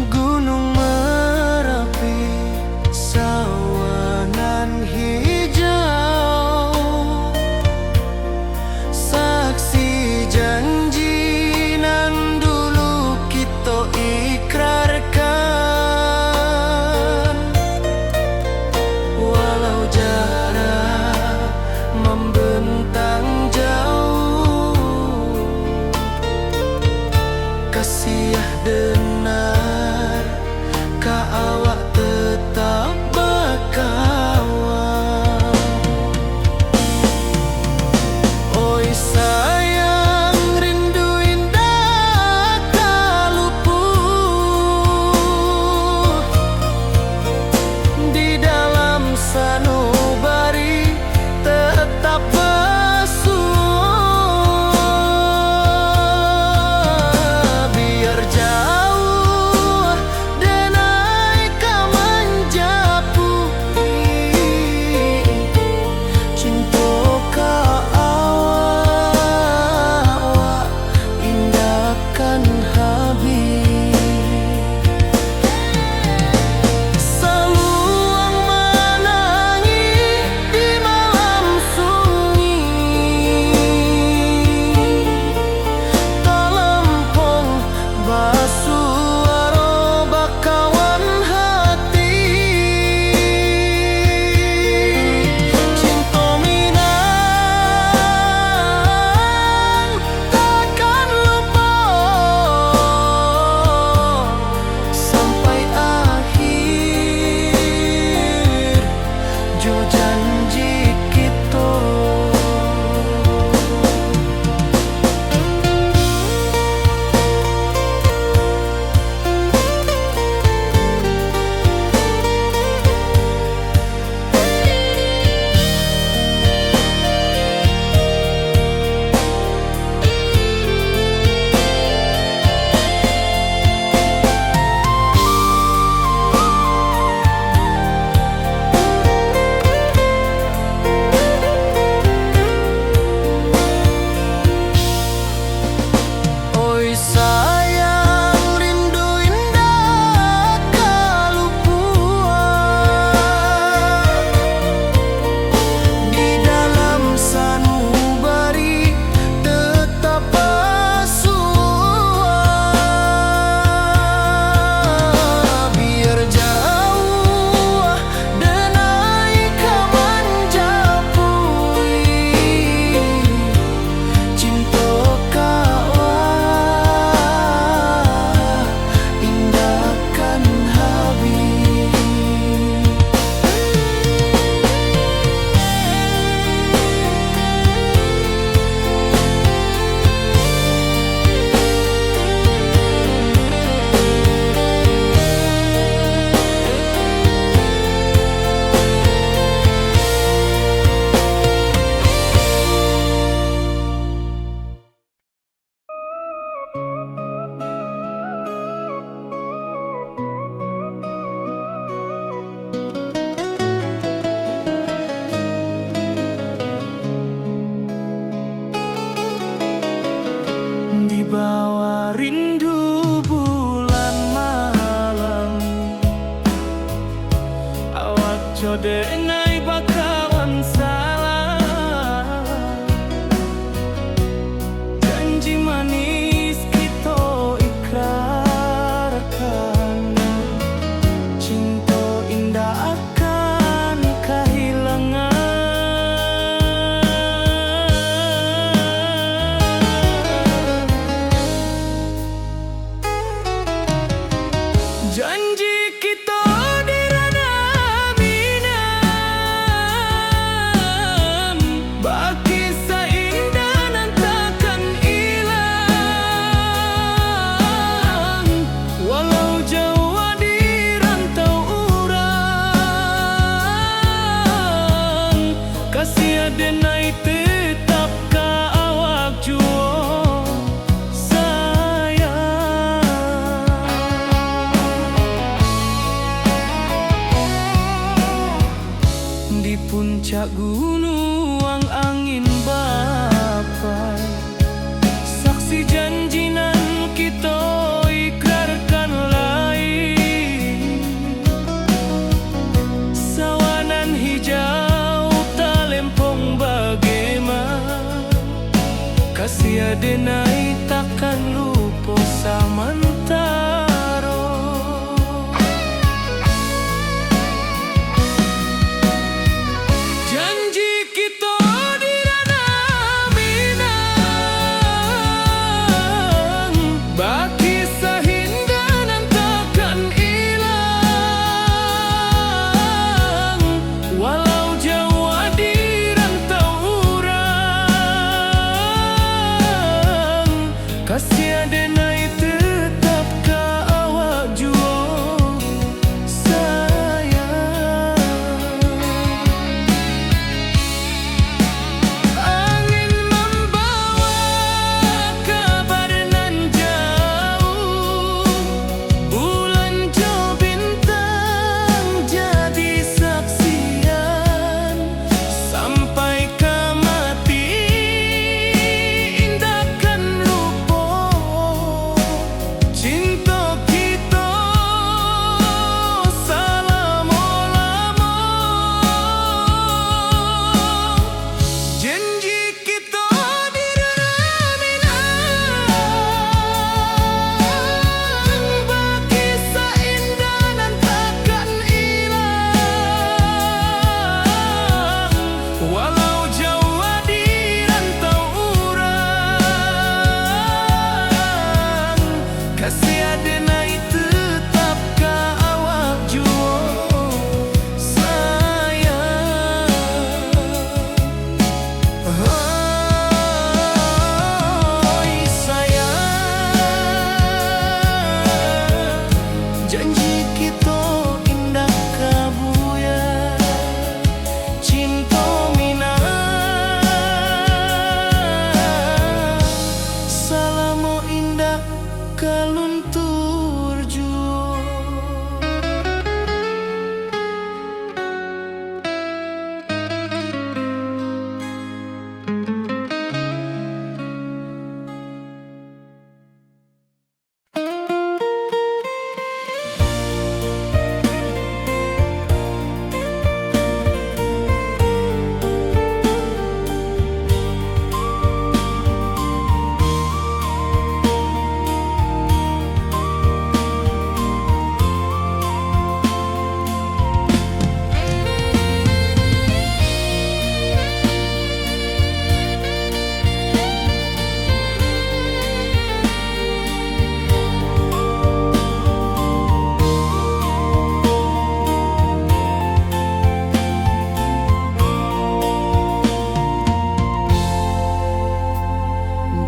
Gunung Merapi, sawanan hijau, saksi janji nan dulu kita ikrarkan. Walau jarak membentang jauh, kasih denar ka awak tetap berkawan. Oi sayang, rindu indah kaluput di dalam sanubari tetap bersua. Biar jauh denai kamanjapui cinta ka awak indahkan habis. Saluang menangis di malam sunyi, talempong basuara bakawan hati. Cinta Minang takkan lupa sampai akhir jo janji kita. Oi sayang, rindu indah kalupua di dalam sanubari tetap bersua. Biar jauh denai kamanjapui cinta ka indahkan habis. Di bawah rindu denai tetap ka awak juo sayang. Di puncak gunung angin bapai, saksi janjinan kita ikrarkan lain. Sawanan hijau talempong bagaimana, kasih denai takkan lupa samantaro. Janji kita di ranah Minang, baki sahindanan takkan hilang. Walau jauh di rantau urang, kasih denai tetap ka awak juo sayang. Angin membawa kabar nan jauh, bulan jo bintang jadi saksian. Sampai ke mati indahkan lupa cinta kita selama-lama. Janji kita di ranah Minang, baki seindah dan takkan hilang. Walau jauh di rantau urang, kasih denai tetap ka awak juo sayang. Oi sayang, janji kita indah kabuya, cinta Minang salamo indah kaluntur juo.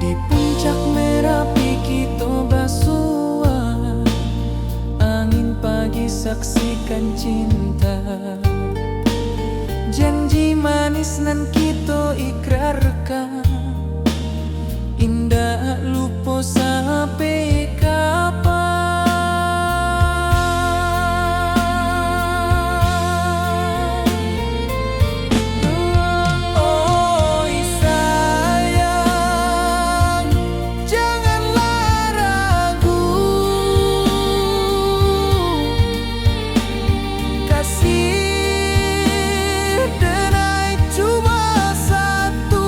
Di puncak Merapi kita basua, angin pagi saksikan cinta. Janji manis nan kita ikrarkan, indah lupa sampai kapan. Oi sayang, janganlah ragu, kasih denai cuma satu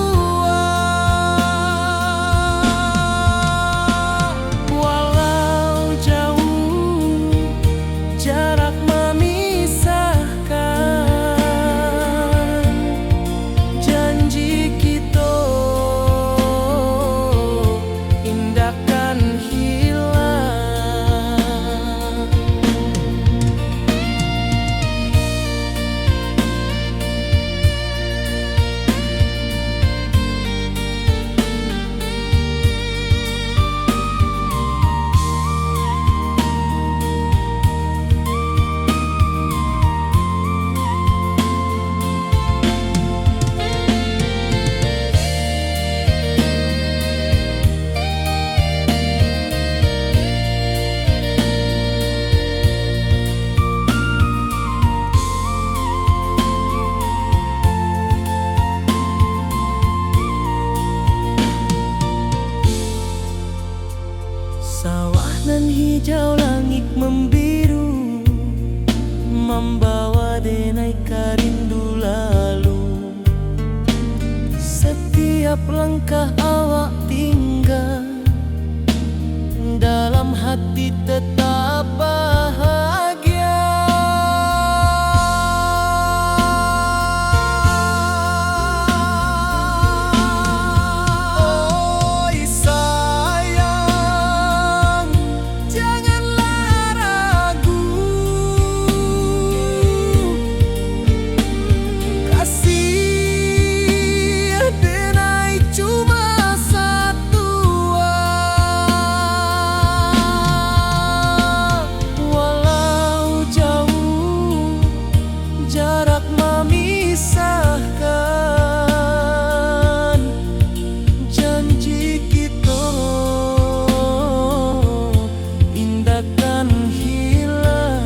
membawa denai karindu lalu. Setiap langkah awak tinggal, dalam hati tetap bahagia. Oi sayang, janganlah ragu, kasih denai cuma satu. Walau jauh jarak memisahkan, janji kita indahkan hilang.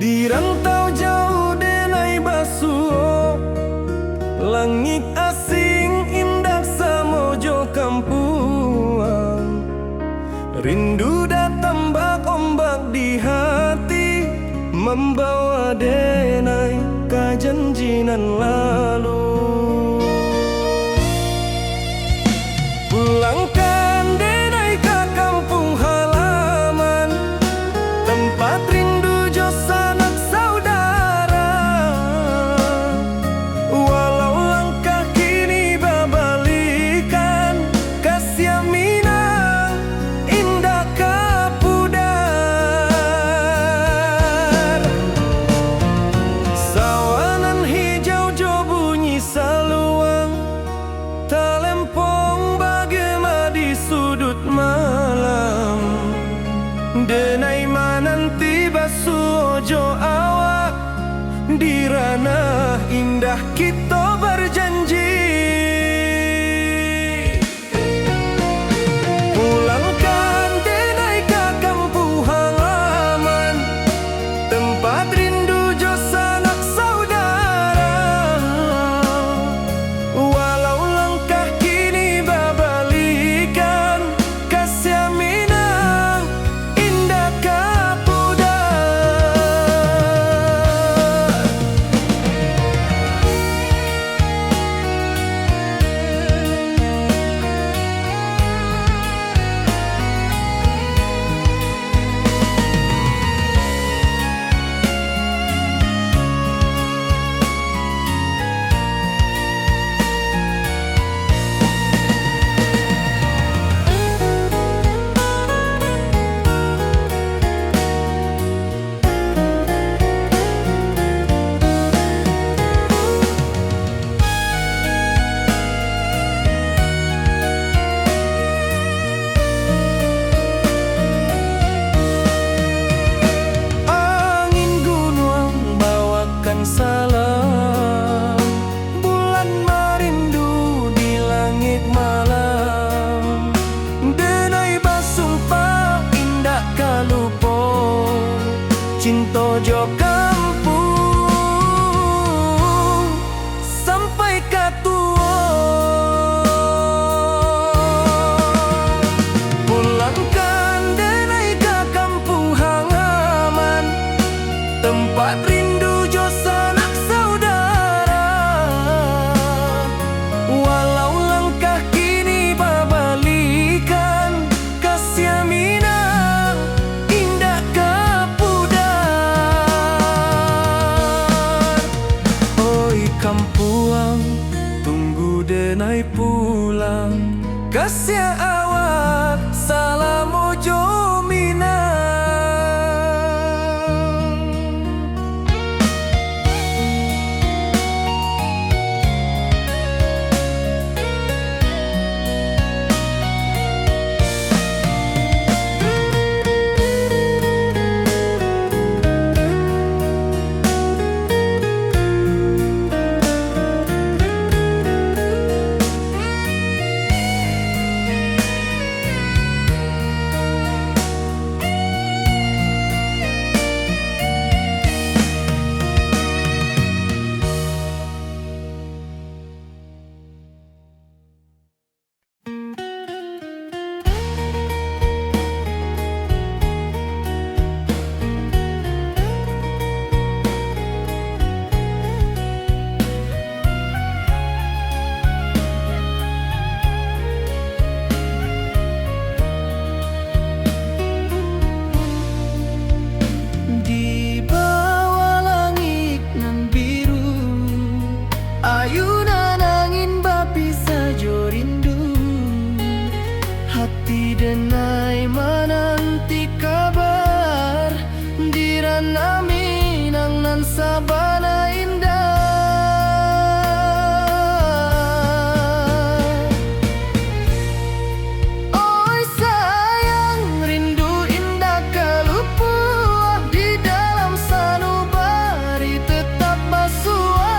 Di rantau jauh denai basuh, langit asing indah samojo kampuang. Rindu datang bak ombak di hati, membawa denai kajanjinan lalu. Pulangkan denai ke kampung halaman, tempat rindu jo sanak saudara. Walau langkah kini babalikan, kasih minang indah kapudar. Sawanan hijau jo bunyi saluang, talempong bagema di sudut malam. Denai mananti basuh jo awak, di ranah indah kita berjanji. Pulangkan denai ke kampung halaman, tempat rindu jo sanak saudara. Walau langkah kini babalikan, kasih minang indah kapudar. kasih awak salam ojo minang. Di bawah langit nan biru, ayunan angin bapi sajo rindu. Hati denai menanti kabar, di ranah Minang nan sabana indah. Oi sayang, rindu indah kalupua di dalam sanubari tetap basua.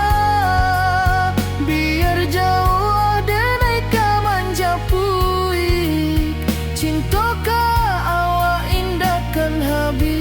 Biar jauh denai kamanja puik, cintoka awak indah kan habis.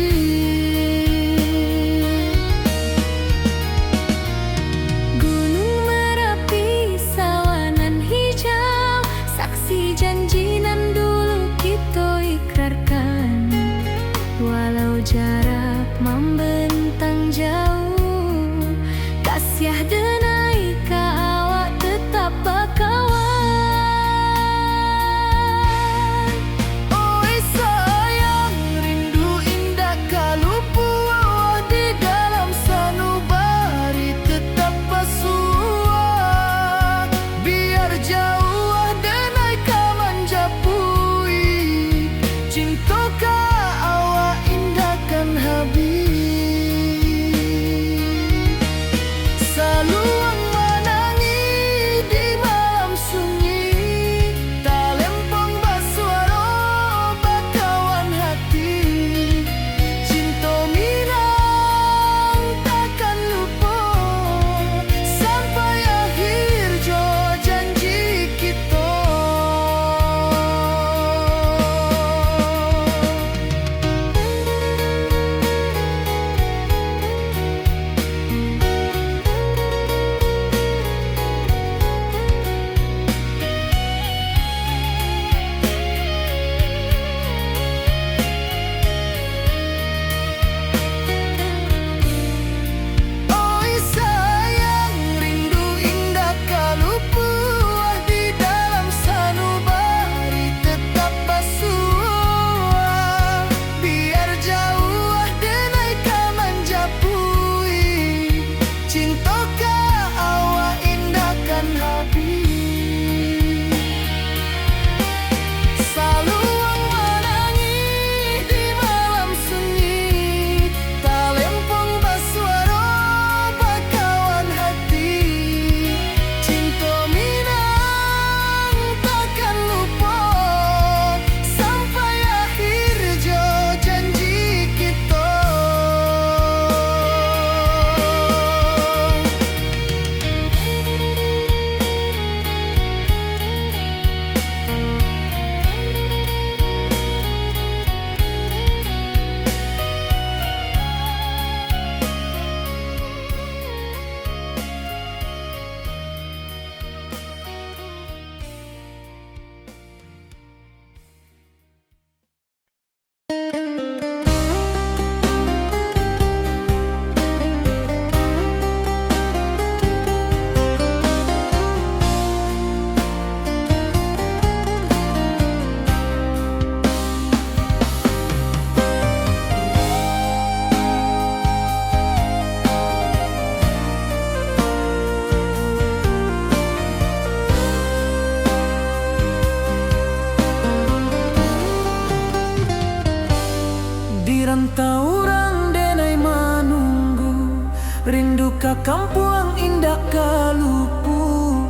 rantau orang denai manunggu, rindu ka kampung indah kalupu,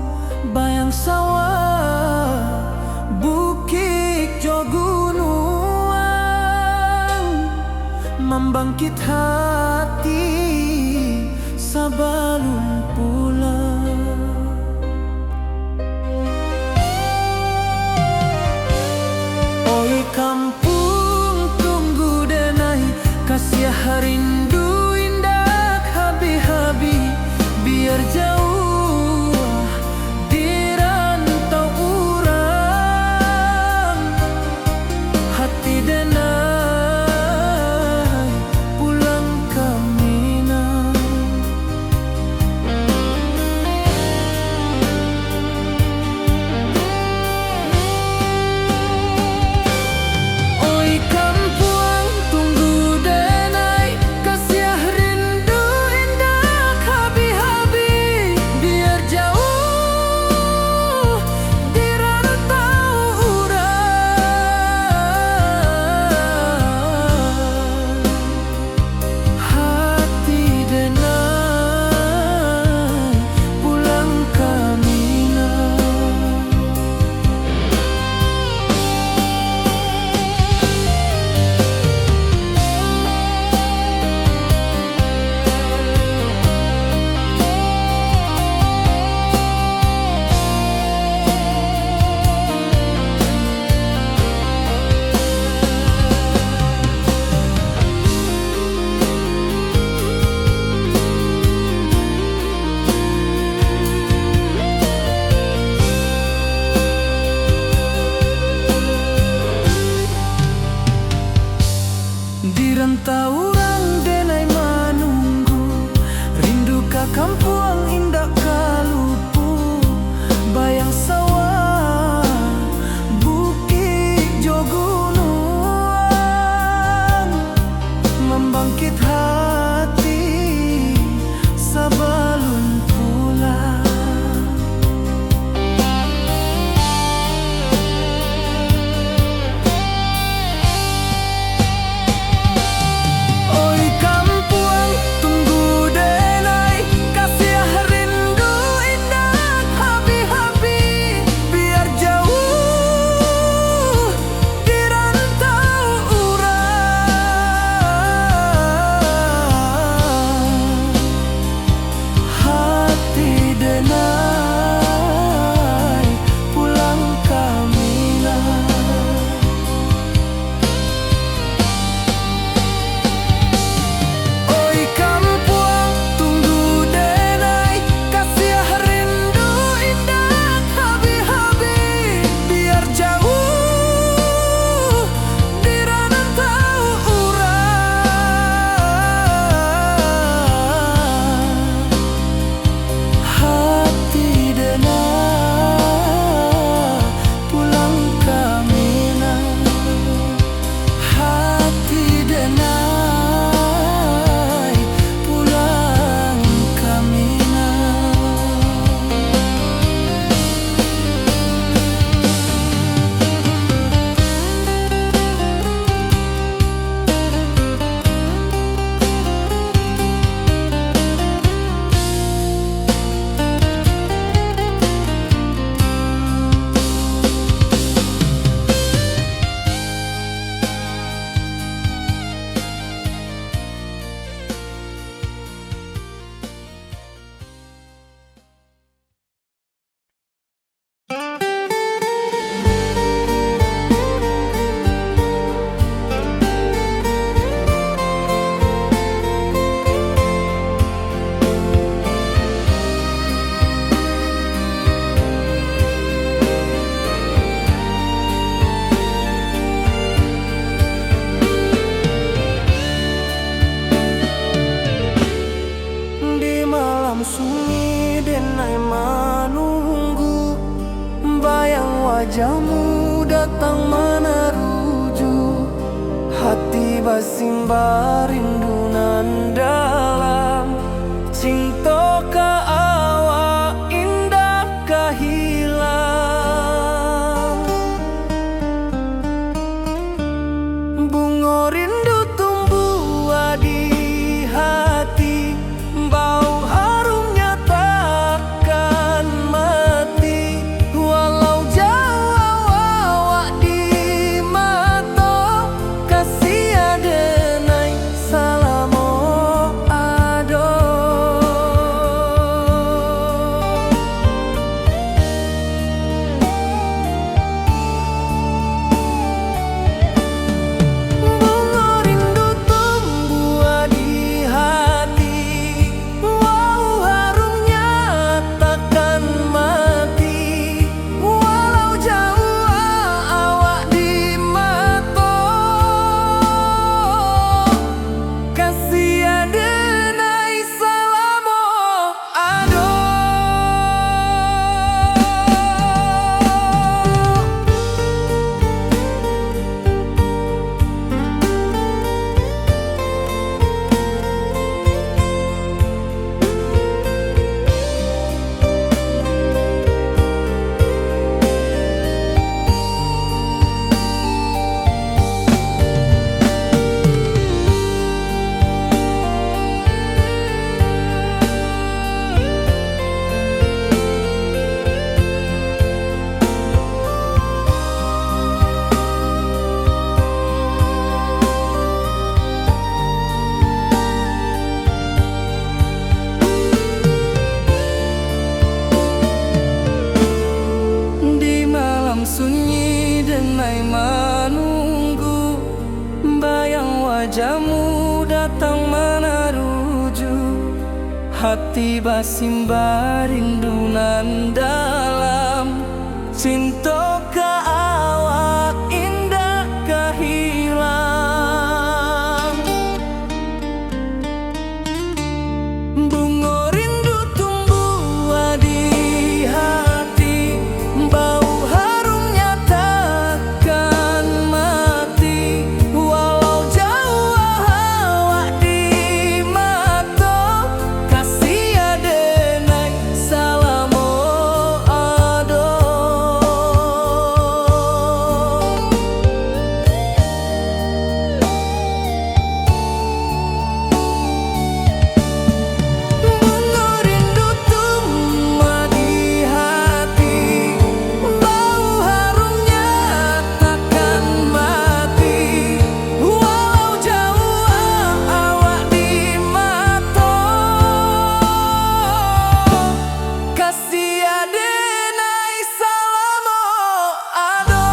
bayang sawah bukit jo gunung, membangkit hati sebelum pulang. Oi kampung tunggu denai, kasih rindu indah habi-habi, biar jauh di rantau urang, hati denai pulang ke Minang. Oi kampung tunggu denai, kasih rindu indah habi-habi, biar jauh di rantau urang, hati denai pulang ke Minang. Di rantau orang denai manunggu, rindu ka kampung indah kalupu, bayang sawah bukit jo gunung, membangkit hati sebelum pulang. Oi kampung tunggu denai, kasih rindu indah habi-habi, biar jauh di rantau urang, hati denai pulang ke Minang. Oi kampung tunggu denai, kasih rindu indah habi-habi, biar jauh di rantau urang, hati denai pulang ke Minang, hati denai pulang ke Minang. Di malam sunyi denai manunggu, bayang wajahmu datang meneruju, hati basimba rindu nan dalam, cinta ka awak indah ka hilang, bunga rindu tumbuh wajahmu datang meneruju, hati basimba rindunan dalam cinta ke awak indah kehilang. Bunga rindu tumbuh di hati, bau harumnya takkan mati. Walau jauh awak di mata, kasih adenai salamo ado. Bunga rindu tumbuh di hati, bau harumnya takkan mati. Walau jauh awak di mata, kasih adenai salamo ado.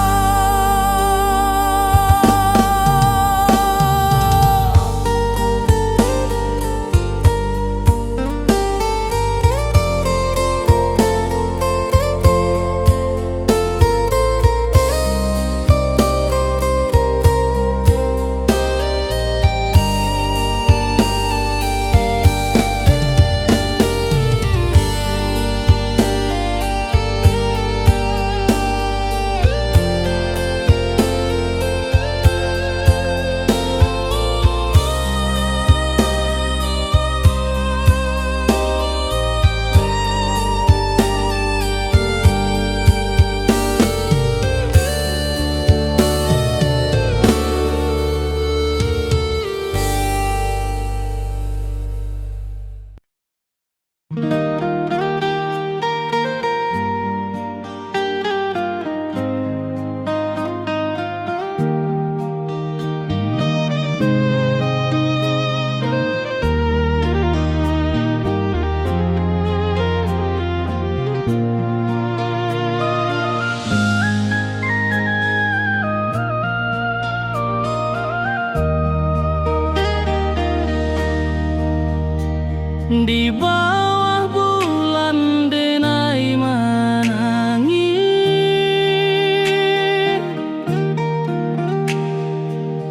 Di bawah bulan denai menangis,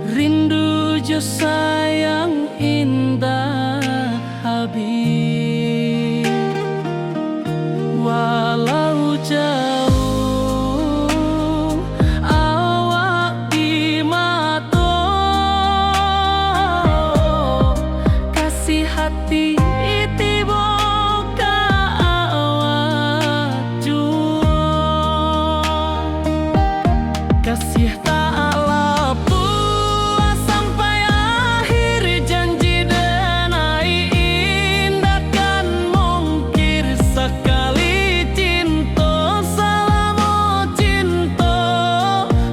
rindu jo sayang indah habis. Walau jauh awak di mata, kasih hati kasih tak puas sampai akhir, janji denai indah kan mungkir. Sekali cinta salamo cinta,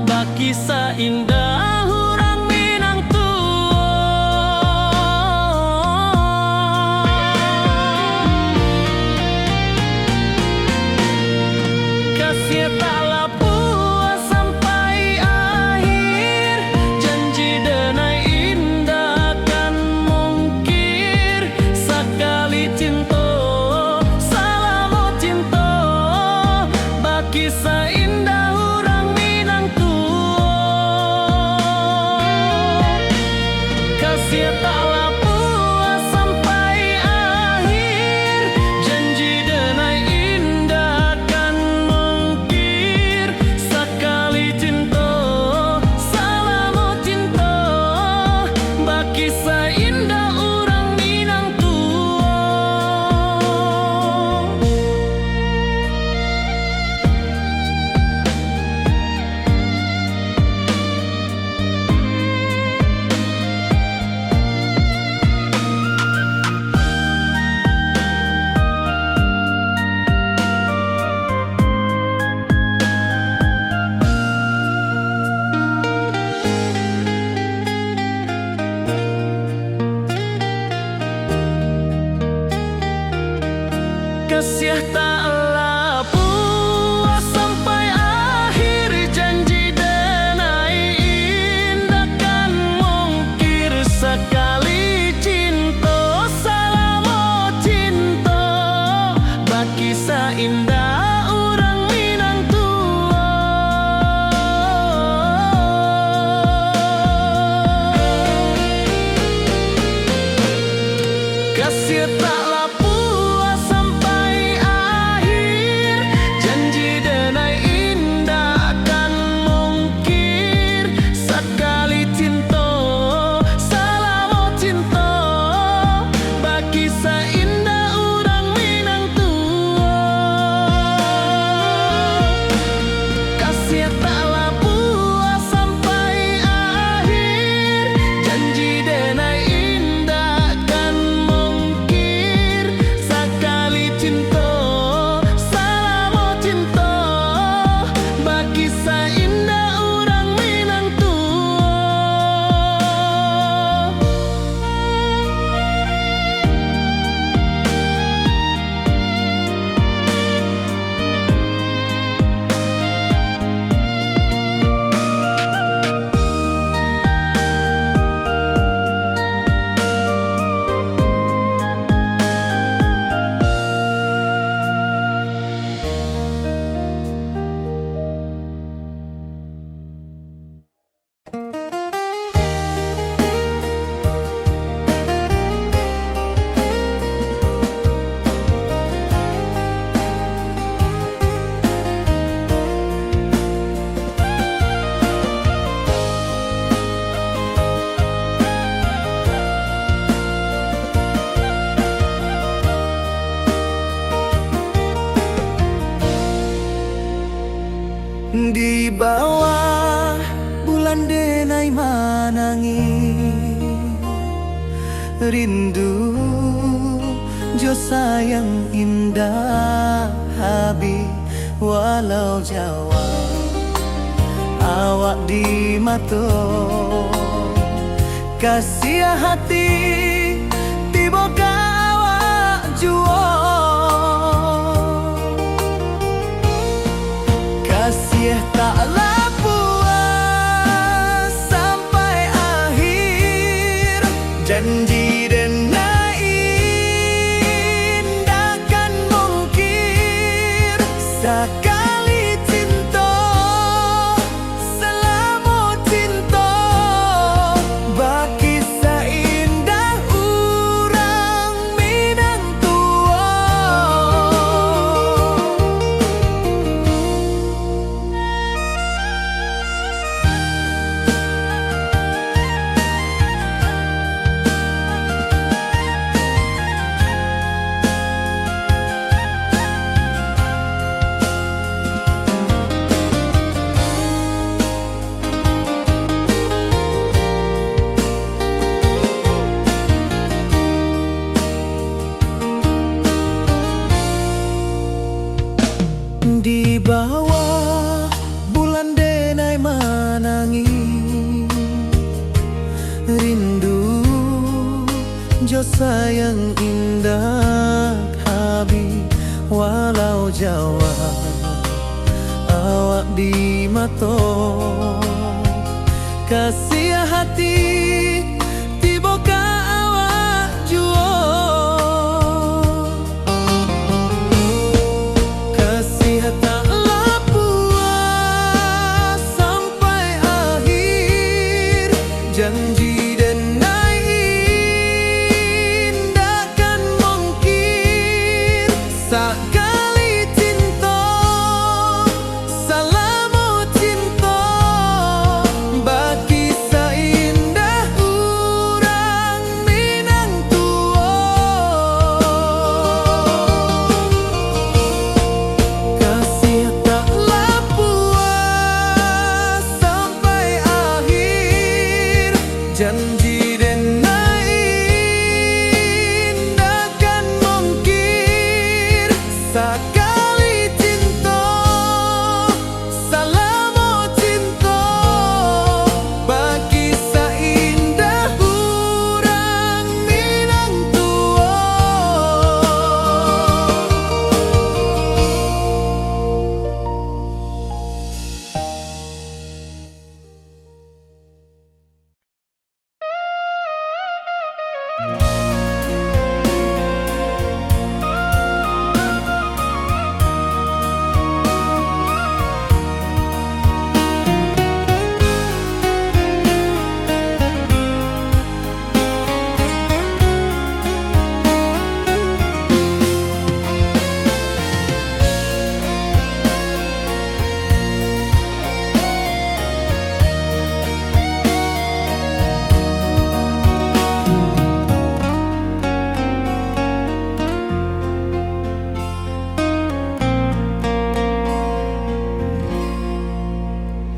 baki seindah hurang Minang tua. Kasih tak puas sampai akhir, janji denai indah kan mungkir. Sekali cinta salamo cinta, baki seindah hurang Minang tua. Kasih tak puas sampai akhir, janji denai indah kan mungkir. Sekali cinta salamo cinta, baki seindah urang Minang tua. Kasih tak puas sampai akhir, janji denai indah kan mungkir. rindu jo sayang indah habis walau Jawa awak di mato kasih hati tiba ka awak juo kasih taklah puas sampai akhir janji dan takkan mungkin sekali cinta selama cinta baki seindah orang Minang tua. Di bawah bulan denai manangi rindu jo sayang indah habis walau Jawa awak di mato kasih hati tiba ka awak juo taklah puas sampai akhir janji dan takkan mungkin sekali cinta selama cinta baki seindah orang Minang tua kasih taklah puas sampai akhir janji dan takkan mungkin sekali cinta selama cinta baki seindah orang Minang tua.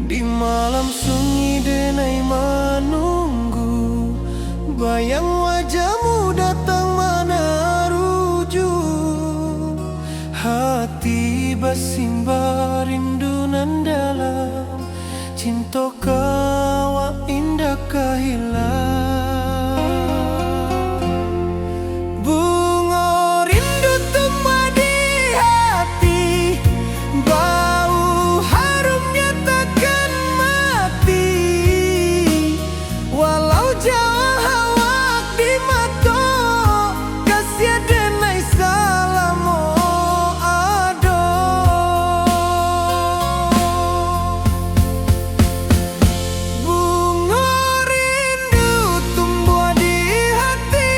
Di malam sunyi denai menunggu bayang wajahmu datang mana ruju hati bersimbar rindu nan dalam cinta kawa indah kehilang bunga rindu tumbuh di hati bau harumnya takkan mati walau jauh awak di mata kasih denai salamo ado bunga rindu tumbuh di hati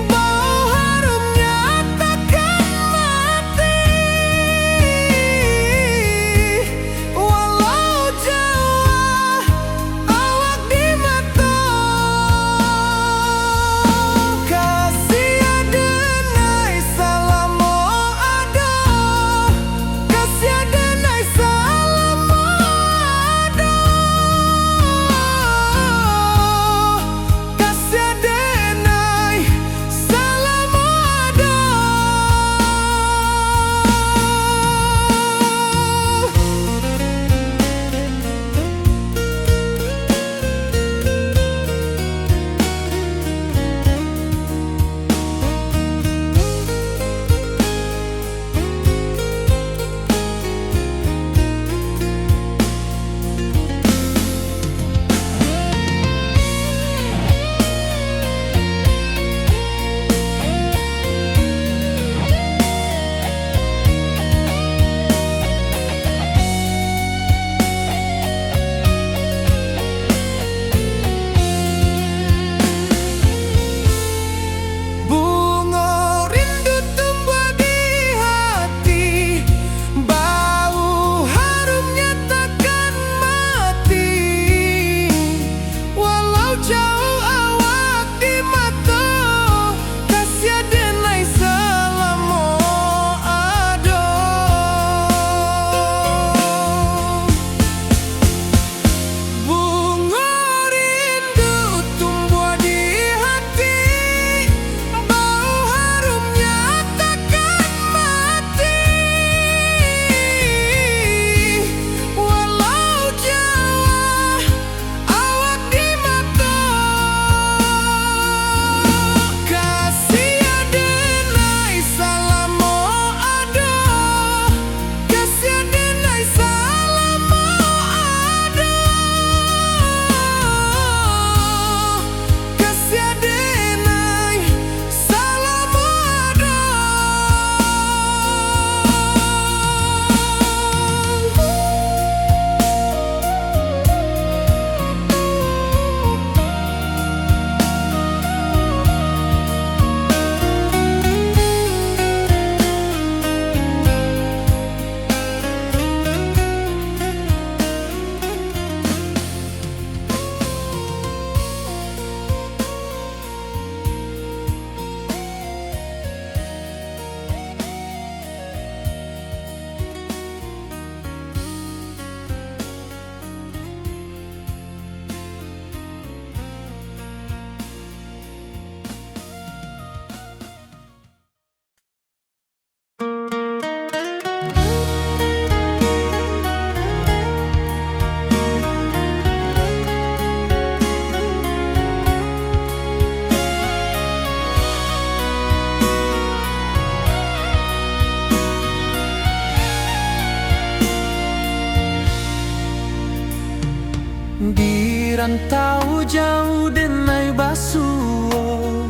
bau harumnya takkan mati walau jauh awak di mata rantau jauh denai basuo,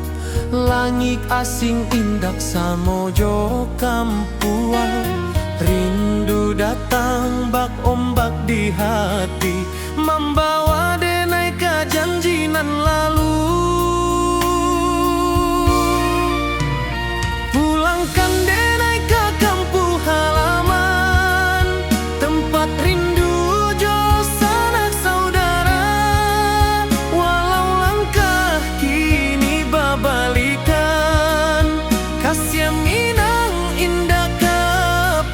langit asing indak samojo kampuan. Rindu datang bak ombak di hati, membawa denai ke janjinan lalu. Pulangkan denai ke kampung halaman, tempat rindu jo sanak saudara. Walau langkah kini babalikan, kasih minang indah ke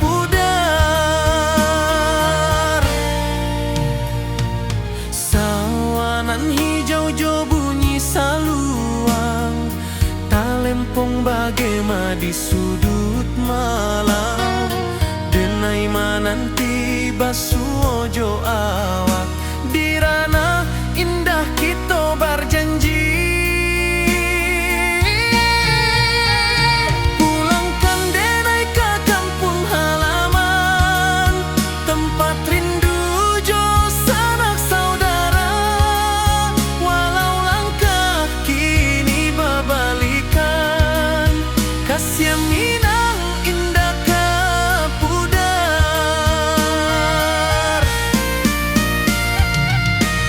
pudar. Sawanan hijau jo bunyi saluang, talempong bagema di sudut malam. Denai mananti basuo jo awak, di ranah indah kita berjanji. Pulangkan denai ke kampung halaman, tempat rindu jo sanak saudara. Walau langkah kini babalikan, kasih minang indah ke pudar.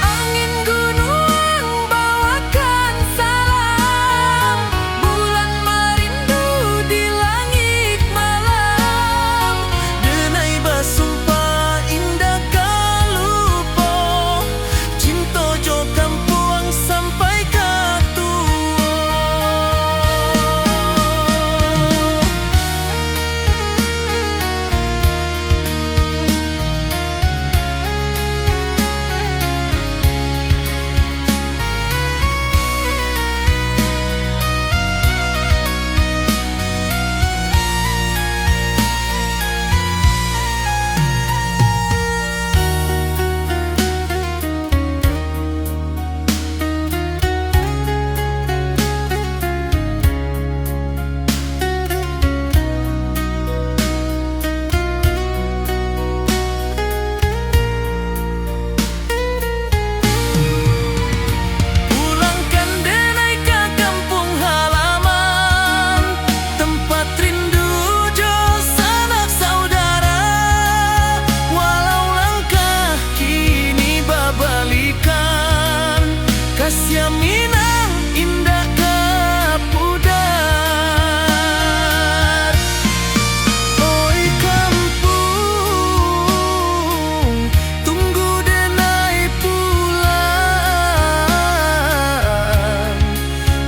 Angin gunung bawakan salam, bulan merindu di langit malam. Denai basumpah indah kalupo, cinta jo kampuang sampai ke tua. Pulangkan denai ke kampung halaman, tempat rindu jo sanak saudara. Walau langkah kini babalikan, kasih minang indah ke pudar. Oi kampung, tunggu denai pulang.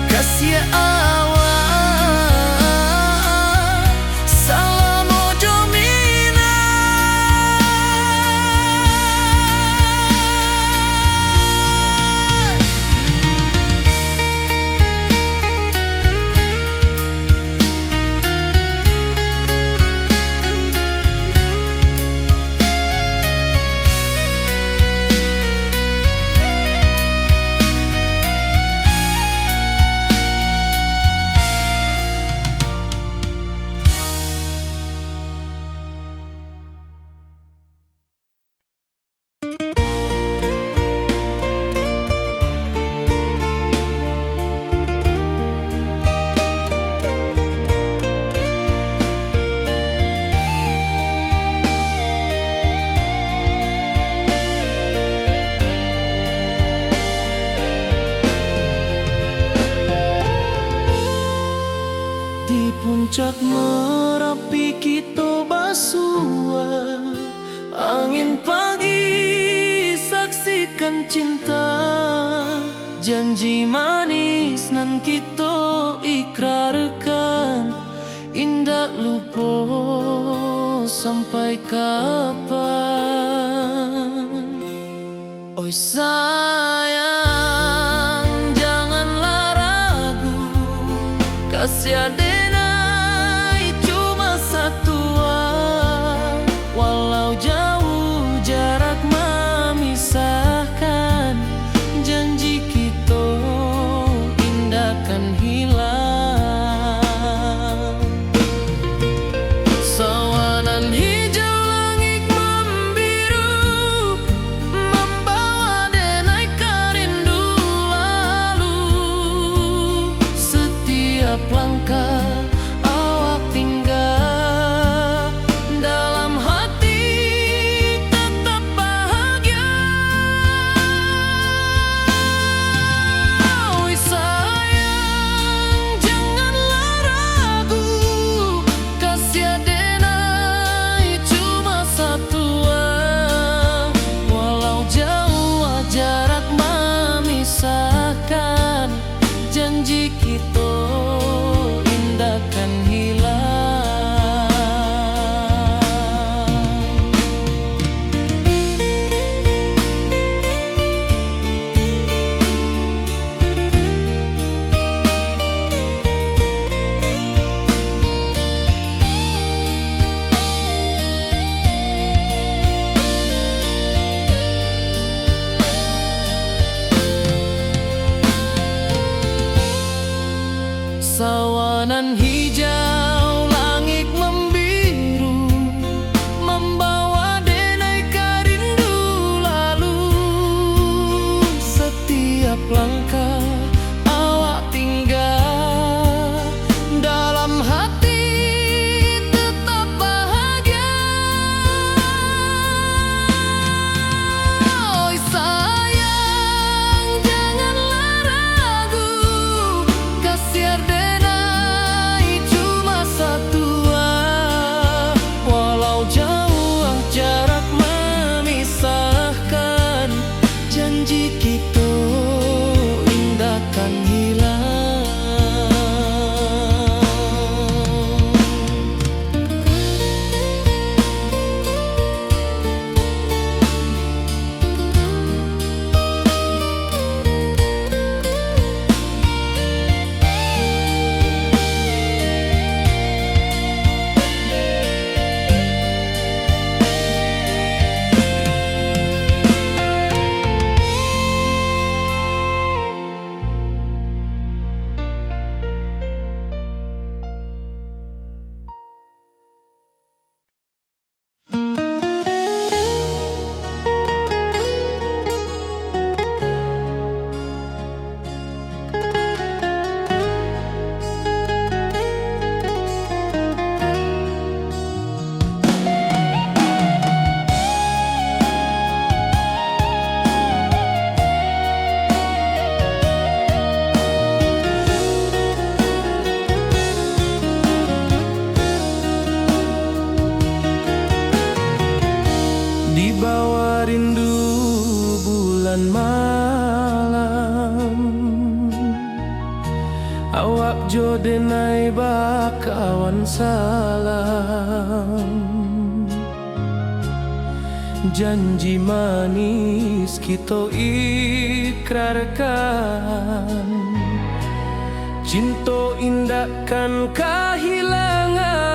Kasih awak, salam ojo minang. Di puncak Merapi kita basua, angin pagi saksikan cinta. Janji manis nan kita ikrarkan, indah lupa sampai kapan. Oi sayang, janganlah ragu, kasih denai cuma satu. Walau jauh jarak memisahkan, janji kita indah kan hilang. Sawanan hijau langit membiru, membawa denai ke janji kita indah kan hilang. Sawanan hijau, langit membiru, membawa denai rindu lalu. Setiap langkah awak tinggal, dalam hati tetap bahagia. Oi sayang, janganlah ragu, kasih denai cuma satu. Walau jauh jarak memisahkan, janji kita indah kan hilang. Di bawah rindu bulan malam, awak jo denai bakawan salam. Janji manis kita ikrarkan, cinta indah kan kehilangan.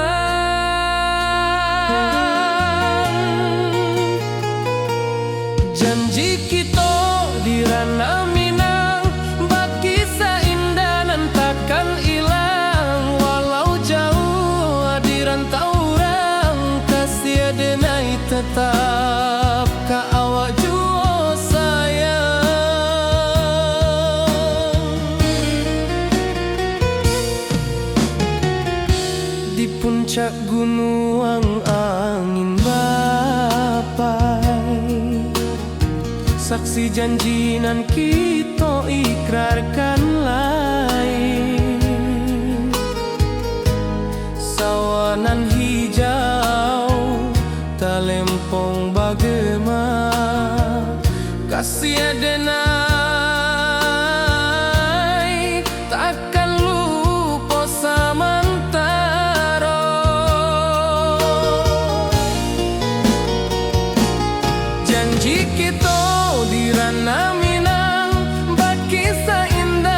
Janji kita di ranah Minang, bakisah indah nan takkan hilang. Walau jauh di rantau orang, kasih denai tetap ka awak jua sayang. Di puncak gunung angin bapai, saksi janji nan kita ikrarkan lain. Sawanan hijau talempong bagema, kasih denai takkan lupa samantara. Janji kita di ranah Minang, bakisah indah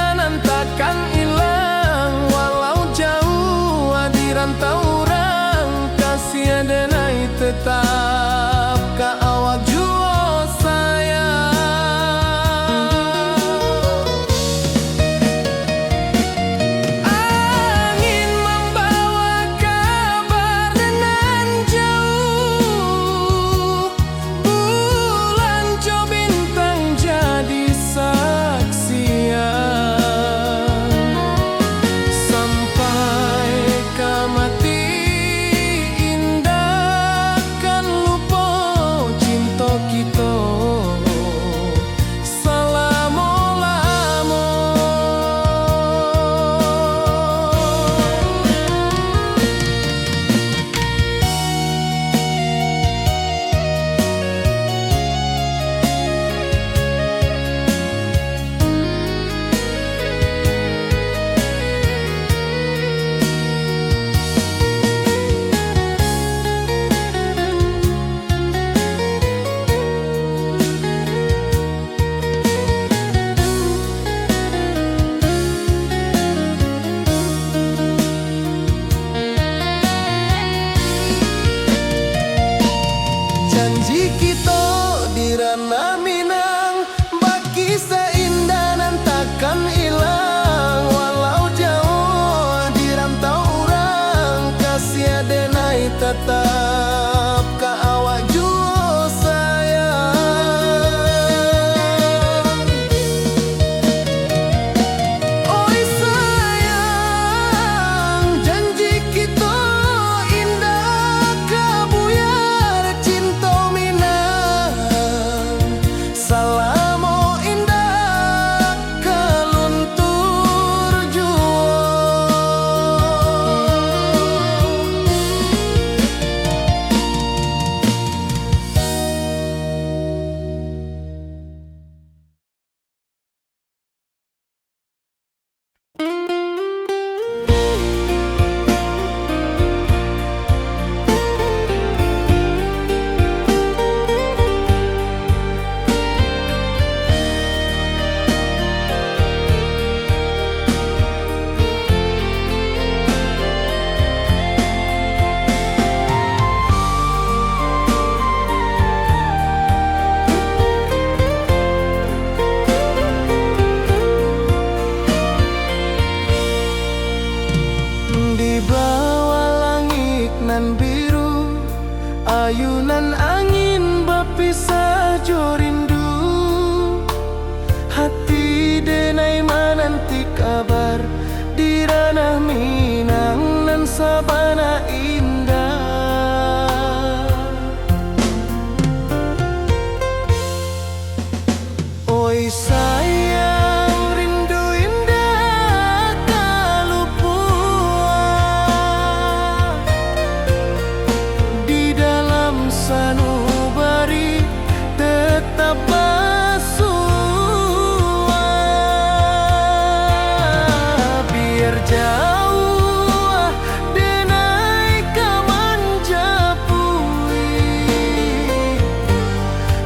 jauh denai kaman japui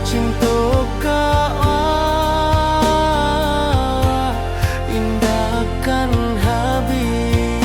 cinta kau indahkan habis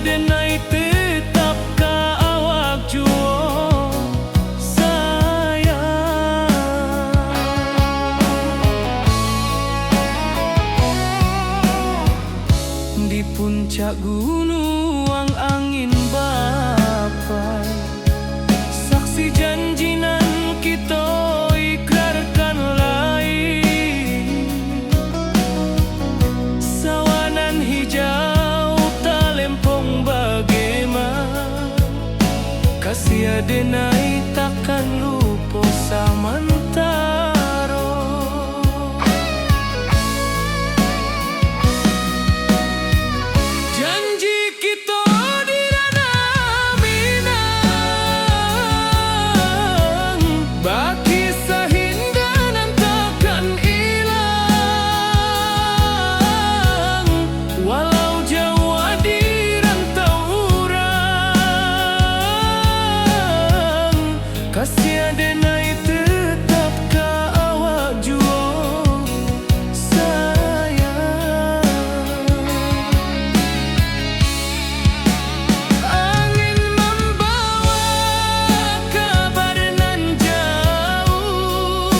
denai tetap ka awak juo sayang. Di puncak gunung angin bapai, saksi janji nan kita ikrarkan lain. Sawanan hijau talempong bagaimana, kasih denai takkan lupa samantaro. Janji kita di ranah Minang, baki sahindanan takkan hilang. Walau jauh di rantau urang, kasih denai tetap ka awak juo sayang. Angin membawa kabar nan jauh,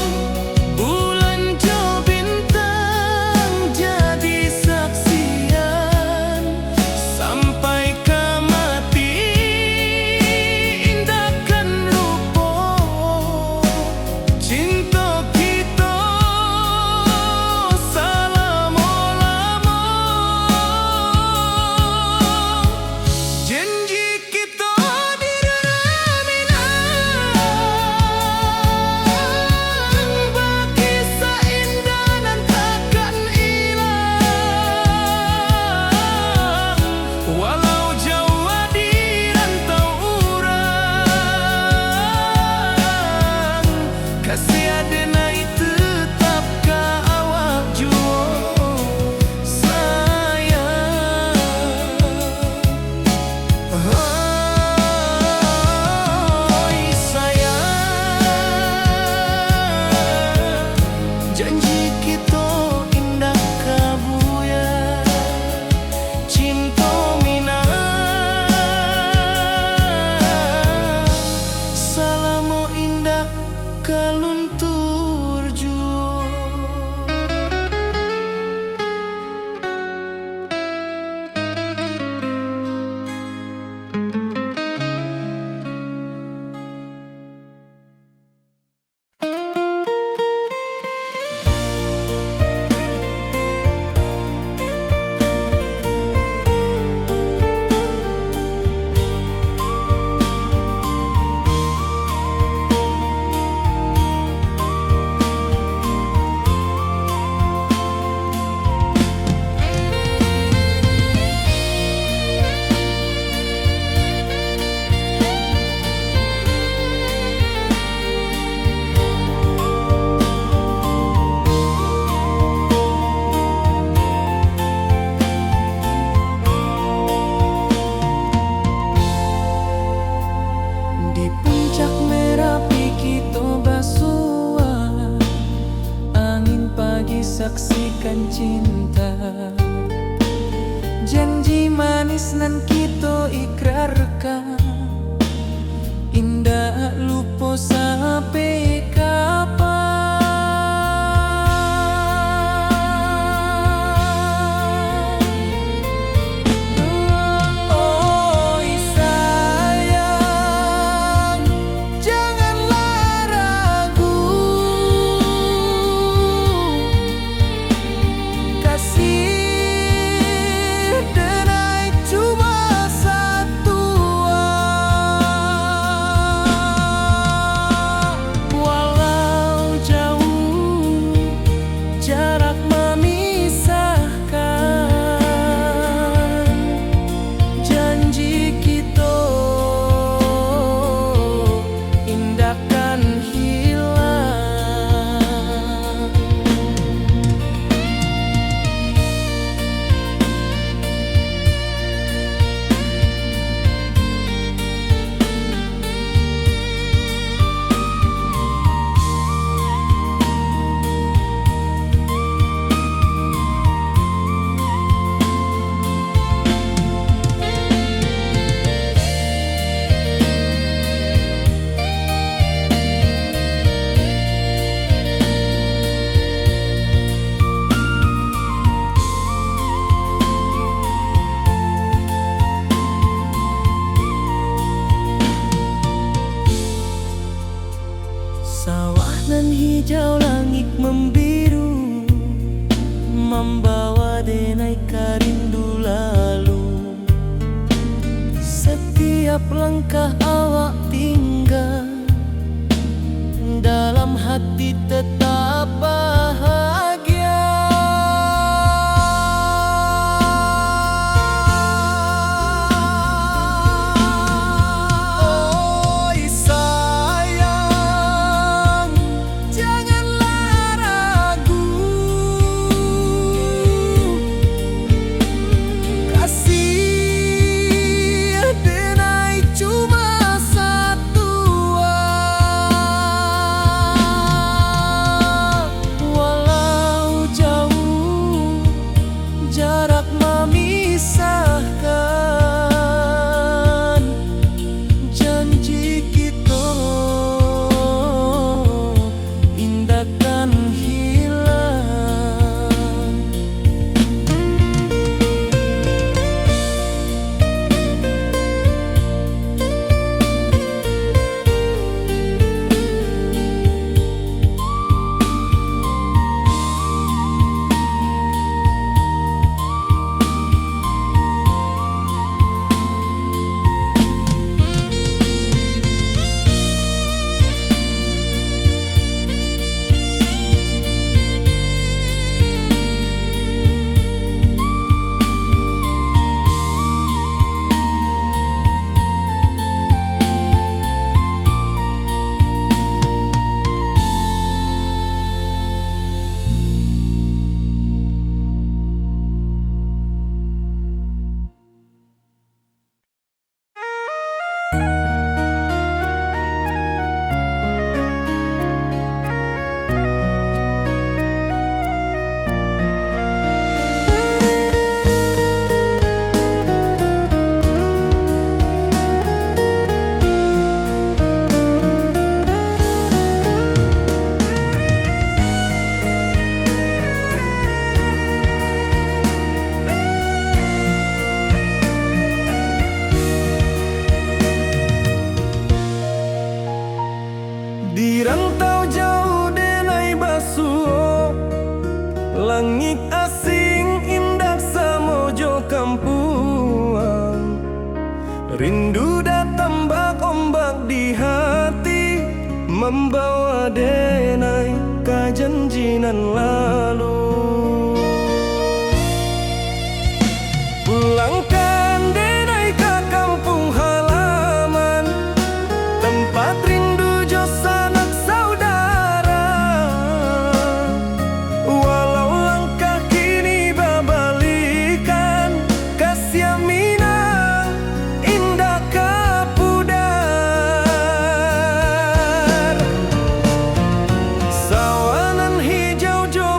bulan jo bintang jadi saksian. Sampai ke mati indahkan lupa cinta kita selama-lama. Janji kita di ranah Minang, baki seindah dan takkan hilang. Walau jauh di rantau urang, kasih denai tetap ka awak juo sayang. Oi sayang, janji kita indah kabuya, cinta Minang salamo indah kaluntur juo. Di puncak Merapi kita basua, angin pagi saksikan cinta. Janji manis nan kita ikrarkan, indah lupa sampai kapan. Oi sayang, janganlah ragu, kasih denai cuma satu Setiap langkah awak tinggal, dalam hati tetap bahagia. Oi sayang, janganlah ragu. Kasih denai cuma satu. Walau jauh jarak memisahkan, janji kita indahkan hilang. Di rantau jauh denai basuh, langit asing indah samojo kampuang. Rindu datang bak ombak di hati, membawa denai ke janjinan lalu. Pulangkan denai ke kampung halaman, tempat rindu jo sanak saudara. Walau langkah kini babalikan, kasih minang indah kapudar. Sawanan hijau jo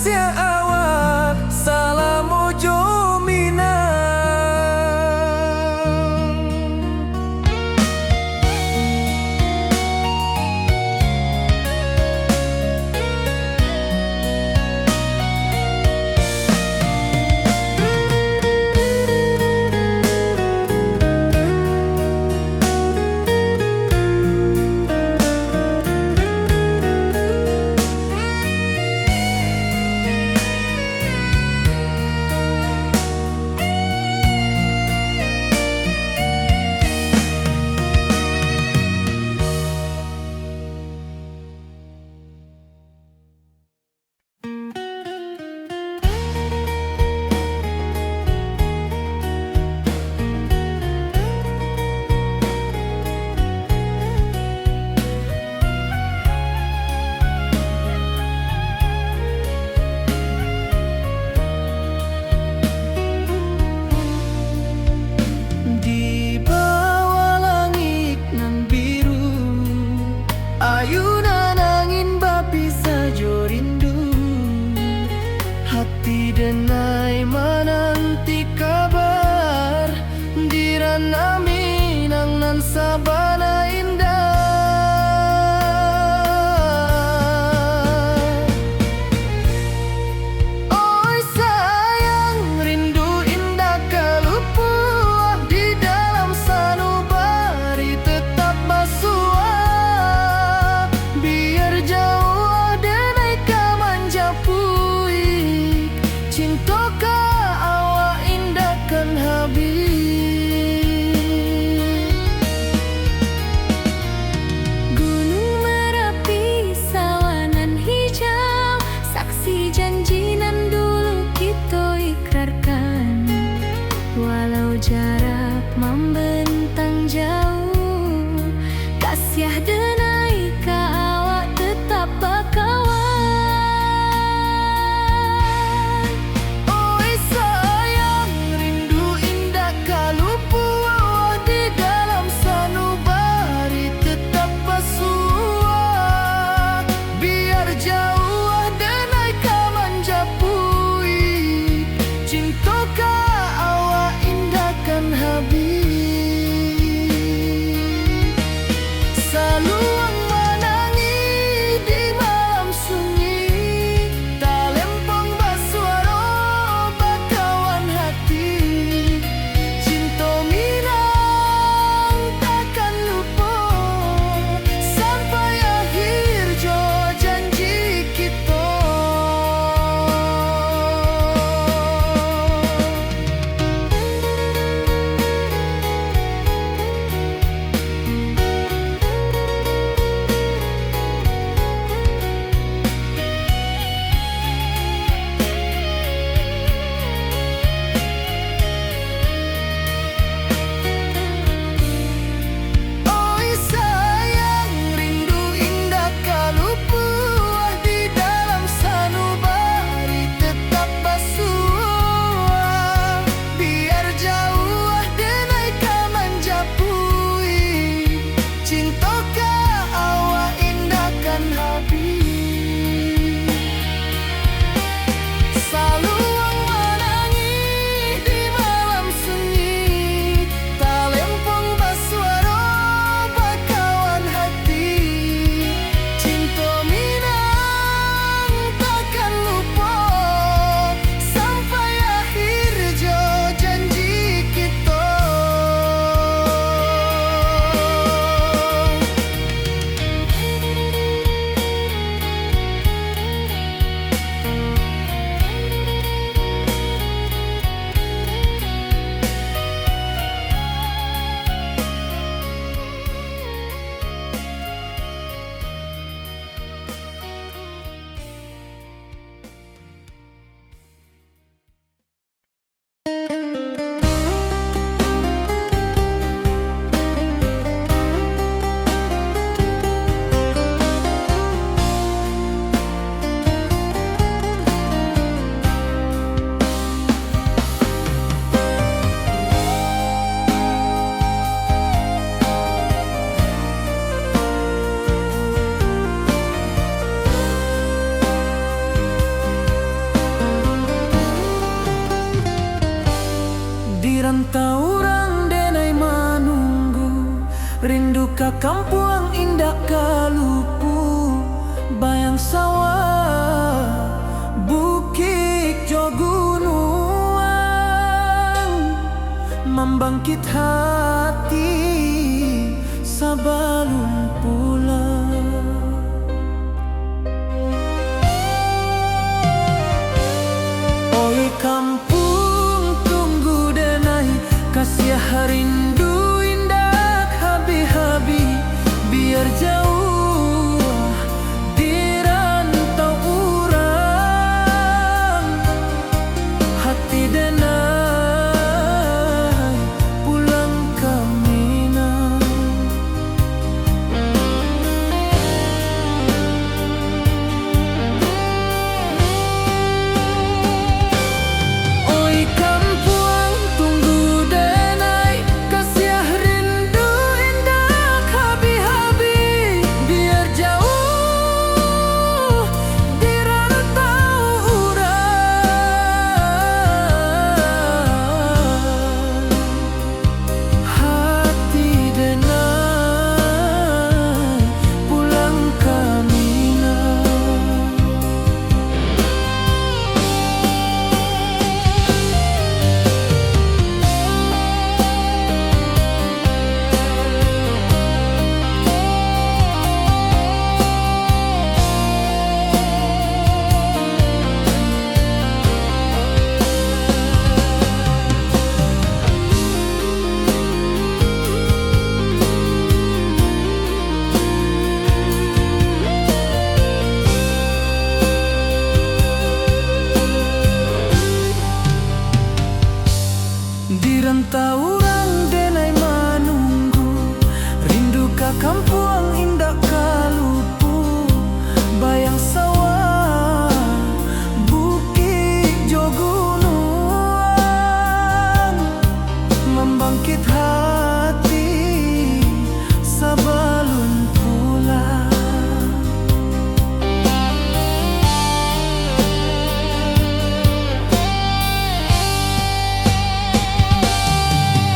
sia awak salam ojo minang. Di bawah langit nan biru, ayunan angin bapi sajo rindu. Hati denai menanti kabar di ranah Minang nan sabana indah. Oi sayang, rindu indah kalupuah di dalam sanubari tetap basuah. Biar jauh denai ka manjapuik taurang denai manunggu, rindu ka kampuang indah kalupu, bayang sawah bukit jo gunung, membangkit hati sabalun pulang. Oi kampung tunggu denai, kasih rindu indah habi-habi, biar jauh di rantau urang, hati denai pulang ke Minang. Oi kampuang tunggu denai, kasih rindu indah habi-habi, biar jauh di rantau urang, hati denai pulang ke Minang. Di rantau urang denai manunggu, rindu ka kampuang indah kalupu, bayang sawah bukit jo gunung, membangkit hati sabalun pulang.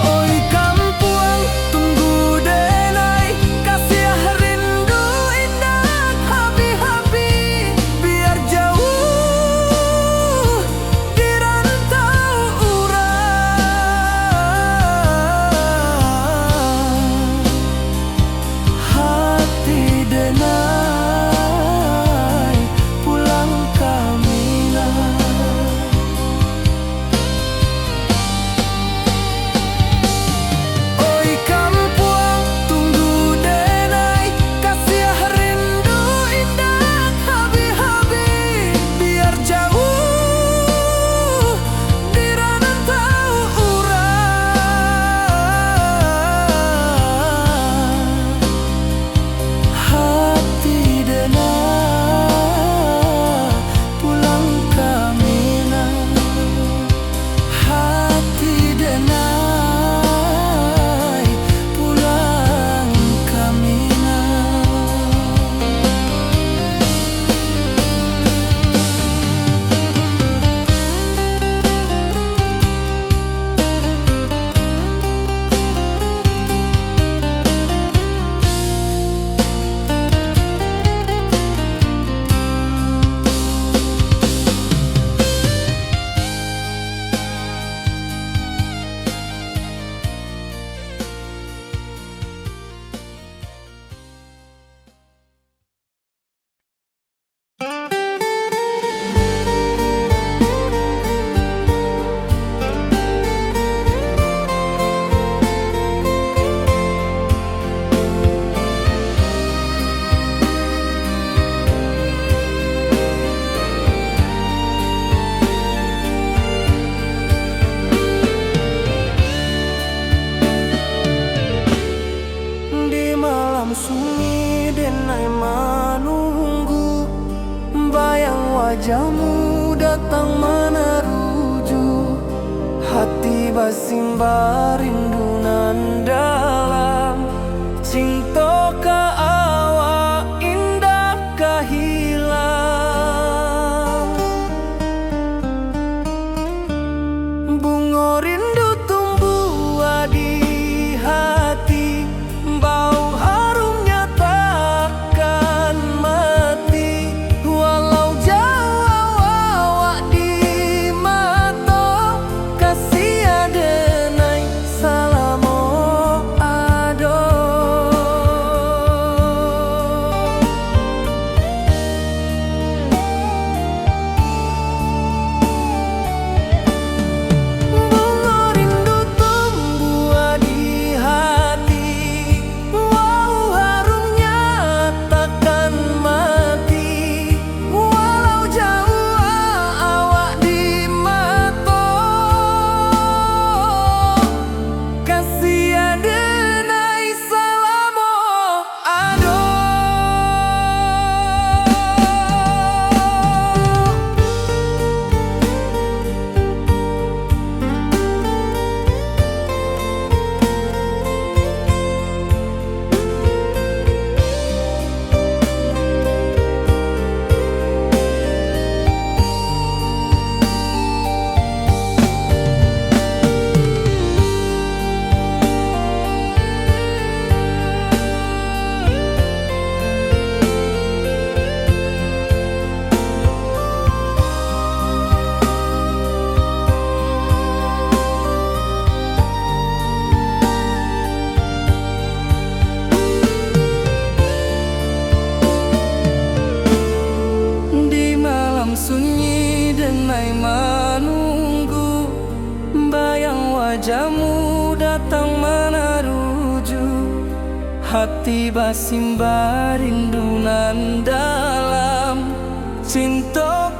Oi kampuang tunggu denai, kasih rindu indah habi-habi, biar jauh di rantau urang, hati denai pulang ke Minang. Oi kampuang tunggu denai, kasih rindu indah habi-habi, biar jauh di rantau urang, hati denai pulang ke Minang, hati denai pulang ke Minang. Di malam sunyi denai manunggu, bayang wajahmu datang meneruju, hati basimba rindu nan dalam, cinta ka awak indah ka hilang. Bunga rindu tumbuh wajahmu datang meneruju, hati basimba rindunan dalam cinta